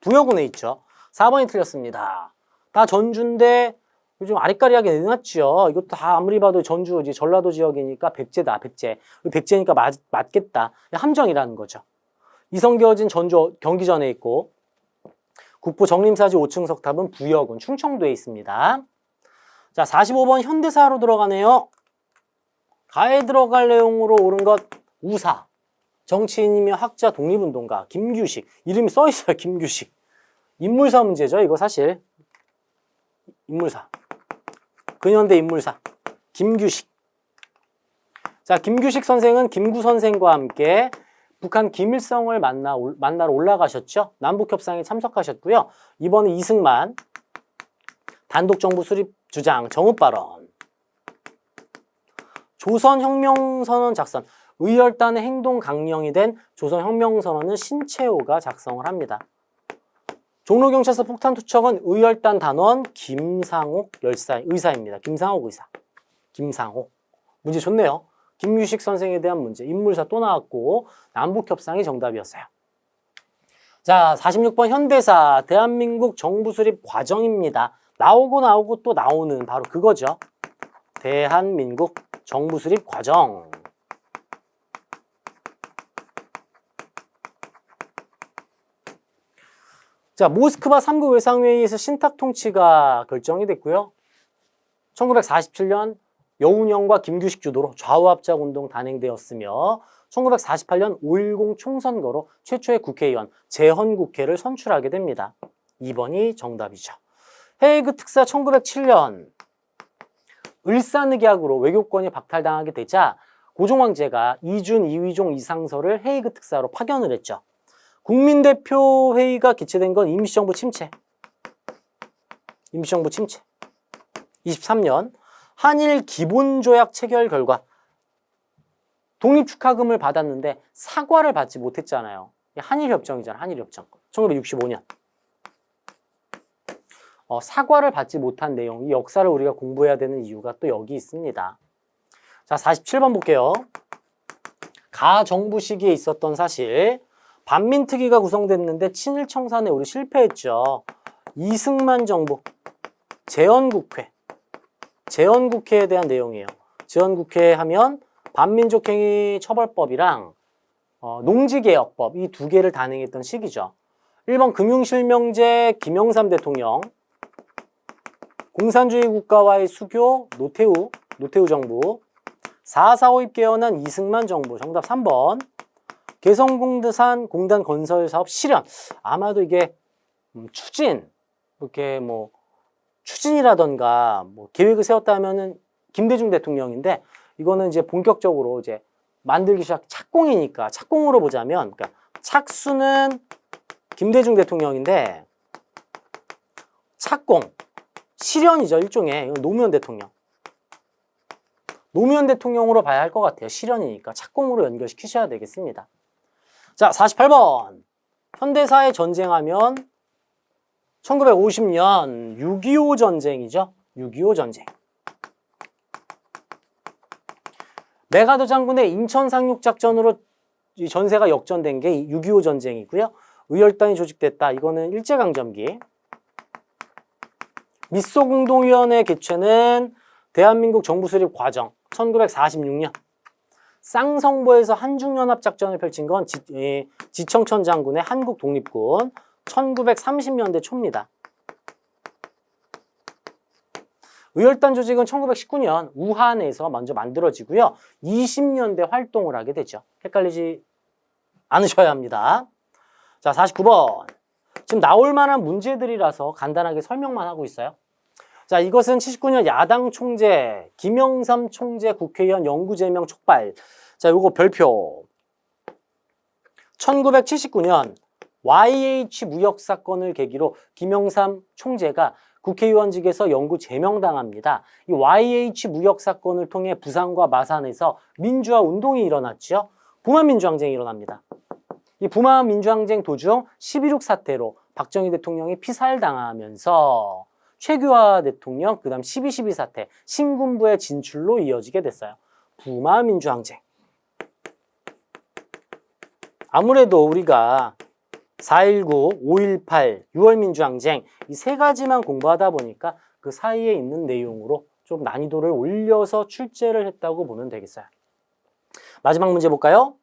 부여군에 있죠. 4번이 틀렸습니다. 다 전주인데 요즘 아리까리하게 내놨죠. 이것도 다 아무리 봐도 전주, 전라도 지역이니까 백제다, 백제. 백제니까 맞겠다. 함정이라는 거죠. 이성계어진 전주 경기전에 있고 국보 정림사지 5층 석탑은 부여군, 충청도에 있습니다. 자, 45번 현대사로 들어가네요. 가에 들어갈 내용으로 옳은 것 우사. 정치인이며 학자 독립운동가 김규식. 이름이 써있어요. 김규식. 인물사 문제죠. 이거 사실. 인물사. 근현대 인물사. 김규식. 자, 김규식 선생은 김구 선생과 함께 북한 김일성을 만나러 올라가셨죠. 남북협상에 참석하셨고요. 이번에 이승만 단독정부 수립 주장 정읍 발언. 조선혁명선언 작성. 의열단의 행동 강령이 된 조선혁명선언은 신채호가 작성을 합니다. 종로경찰서 폭탄 투척은 의열단 단원 김상옥 의사입니다. 김상옥 의사. 김상옥. 문제 좋네요. 김규식 선생에 대한 문제. 인물사 또 나왔고 남북협상이 정답이었어요. 자, 46번 현대사 대한민국 정부 수립 과정입니다. 나오고 또 나오는 바로 그거죠. 대한민국 정부 수립 과정. 자, 모스크바 3국 외상회의에서 신탁 통치가 결정이 됐고요. 1947년 여운형과 김규식 주도로 좌우합작 운동 단행되었으며 1948년 5.10 총선거로 최초의 국회의원 재헌국회를 선출하게 됩니다. 2번이 정답이죠. 헤이그 특사 1907년 을사늑약으로 외교권이 박탈당하게 되자 고종황제가 이준, 이휘종, 이상서를 헤이그 특사로 파견을 했죠. 국민대표 회의가 개최된 건 임시정부 침체. 임시정부 침체. 23년 한일 기본조약 체결 결과 독립축하금을 받았는데 사과를 받지 못했잖아요. 한일협정이잖아. 한일협정. 1965년. 사과를 받지 못한 내용, 이 역사를 우리가 공부해야 되는 이유가 또 여기 있습니다. 자, 47번 볼게요. 가정부 시기에 있었던 사실. 반민특위가 구성됐는데 친일 청산에 우리 실패했죠. 이승만 정부, 재헌국회. 재헌국회에 대한 내용이에요. 재헌국회 하면 반민족행위 처벌법이랑 농지개혁법 이 두 개를 단행했던 시기죠. 1번 금융실명제 김영삼 대통령, 공산주의 국가와의 수교 노태우 정부, 4.4 5입 개헌한 이승만 정부. 정답 3번. 개성공단 건설 사업 실현. 아마도 이게 추진, 이렇게 뭐 추진이라던가 뭐 계획을 세웠다면은 김대중 대통령인데 이거는 이제 본격적으로 이제 만들기 시작 착공이니까 착공으로 보자면 그러니까 착수는 김대중 대통령인데 착공 실현이죠. 일종의 노무현 대통령. 노무현 대통령으로 봐야 할 것 같아요. 실현이니까 착공으로 연결시키셔야 되겠습니다. 자, 48번. 현대사의 전쟁하면 1950년 6.25 전쟁이죠. 6.25 전쟁. 메가더 장군의 인천 상륙작전으로 이 전세가 역전된 게 6.25 전쟁이고요. 의열단이 조직됐다. 이거는 일제강점기. 미소공동위원회 개최는 대한민국 정부 수립 과정. 1946년 쌍성보에서 한중연합작전을 펼친 건 지청천 장군의 한국 독립군 1930년대 초입니다. 의열단 조직은 1919년 우한에서 먼저 만들어지고요. 20년대 활동을 하게 되죠. 헷갈리지 않으셔야 합니다. 자, 49번. 지금 나올 만한 문제들이라서 간단하게 설명만 하고 있어요. 자, 이것은 79년 야당 총재, 김영삼 총재 국회의원 영구제명 촉발. 자, 요거 별표. 1979년 YH 무역 사건을 계기로 김영삼 총재가 국회의원직에서 영구 제명당합니다. 이 YH 무역 사건을 통해 부산과 마산에서 민주화 운동이 일어났죠. 부마민주항쟁이 일어납니다. 이 부마민주항쟁 도중 11.6 사태로 박정희 대통령이 피살당하면서 최규하 대통령, 그 다음 12.12 사태, 신군부의 진출로 이어지게 됐어요. 부마민주항쟁. 아무래도 우리가 4.19, 5.18, 6월민주항쟁 이 세 가지만 공부하다 보니까 그 사이에 있는 내용으로 좀 난이도를 올려서 출제를 했다고 보면 되겠어요. 마지막 문제 볼까요?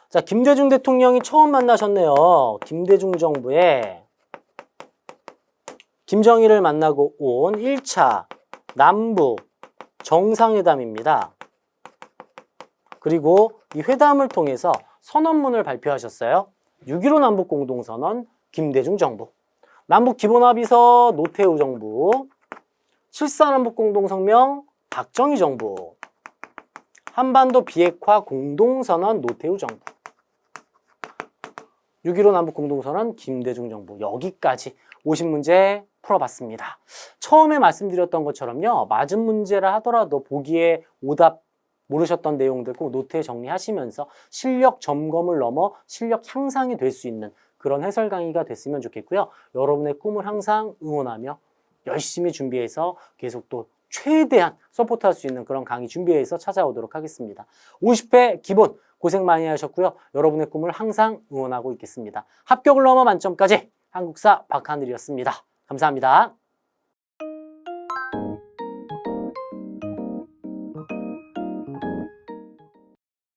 자, 김대중 대통령이 처음 만나셨네요. 김대중 정부에 김정일을 만나고 온 1차 남북 정상회담입니다. 그리고 이 회담을 통해서 선언문을 발표하셨어요. 6.15 남북공동선언 김대중 정부, 남북기본합의서 노태우 정부, 7.4 남북공동성명 박정희 정부, 한반도 비핵화 공동선언 노태우 정부, 6.15 남북공동선언 김대중 정부. 여기까지 50문제 풀어봤습니다. 처음에 말씀드렸던 것처럼요. 맞은 문제라 하더라도 보기에 오답 모르셨던 내용들 꼭 노트에 정리하시면서 실력 점검을 넘어 실력 향상이 될 수 있는 그런 해설 강의가 됐으면 좋겠고요. 여러분의 꿈을 항상 응원하며 열심히 준비해서 계속 또 최대한 서포트할 수 있는 그런 강의 준비해서 찾아오도록 하겠습니다. 50회 기본 고생 많이 하셨고요. 여러분의 꿈을 항상 응원하고 있겠습니다. 합격을 넘어 만점까지 한국사 박하늘이었습니다. 감사합니다.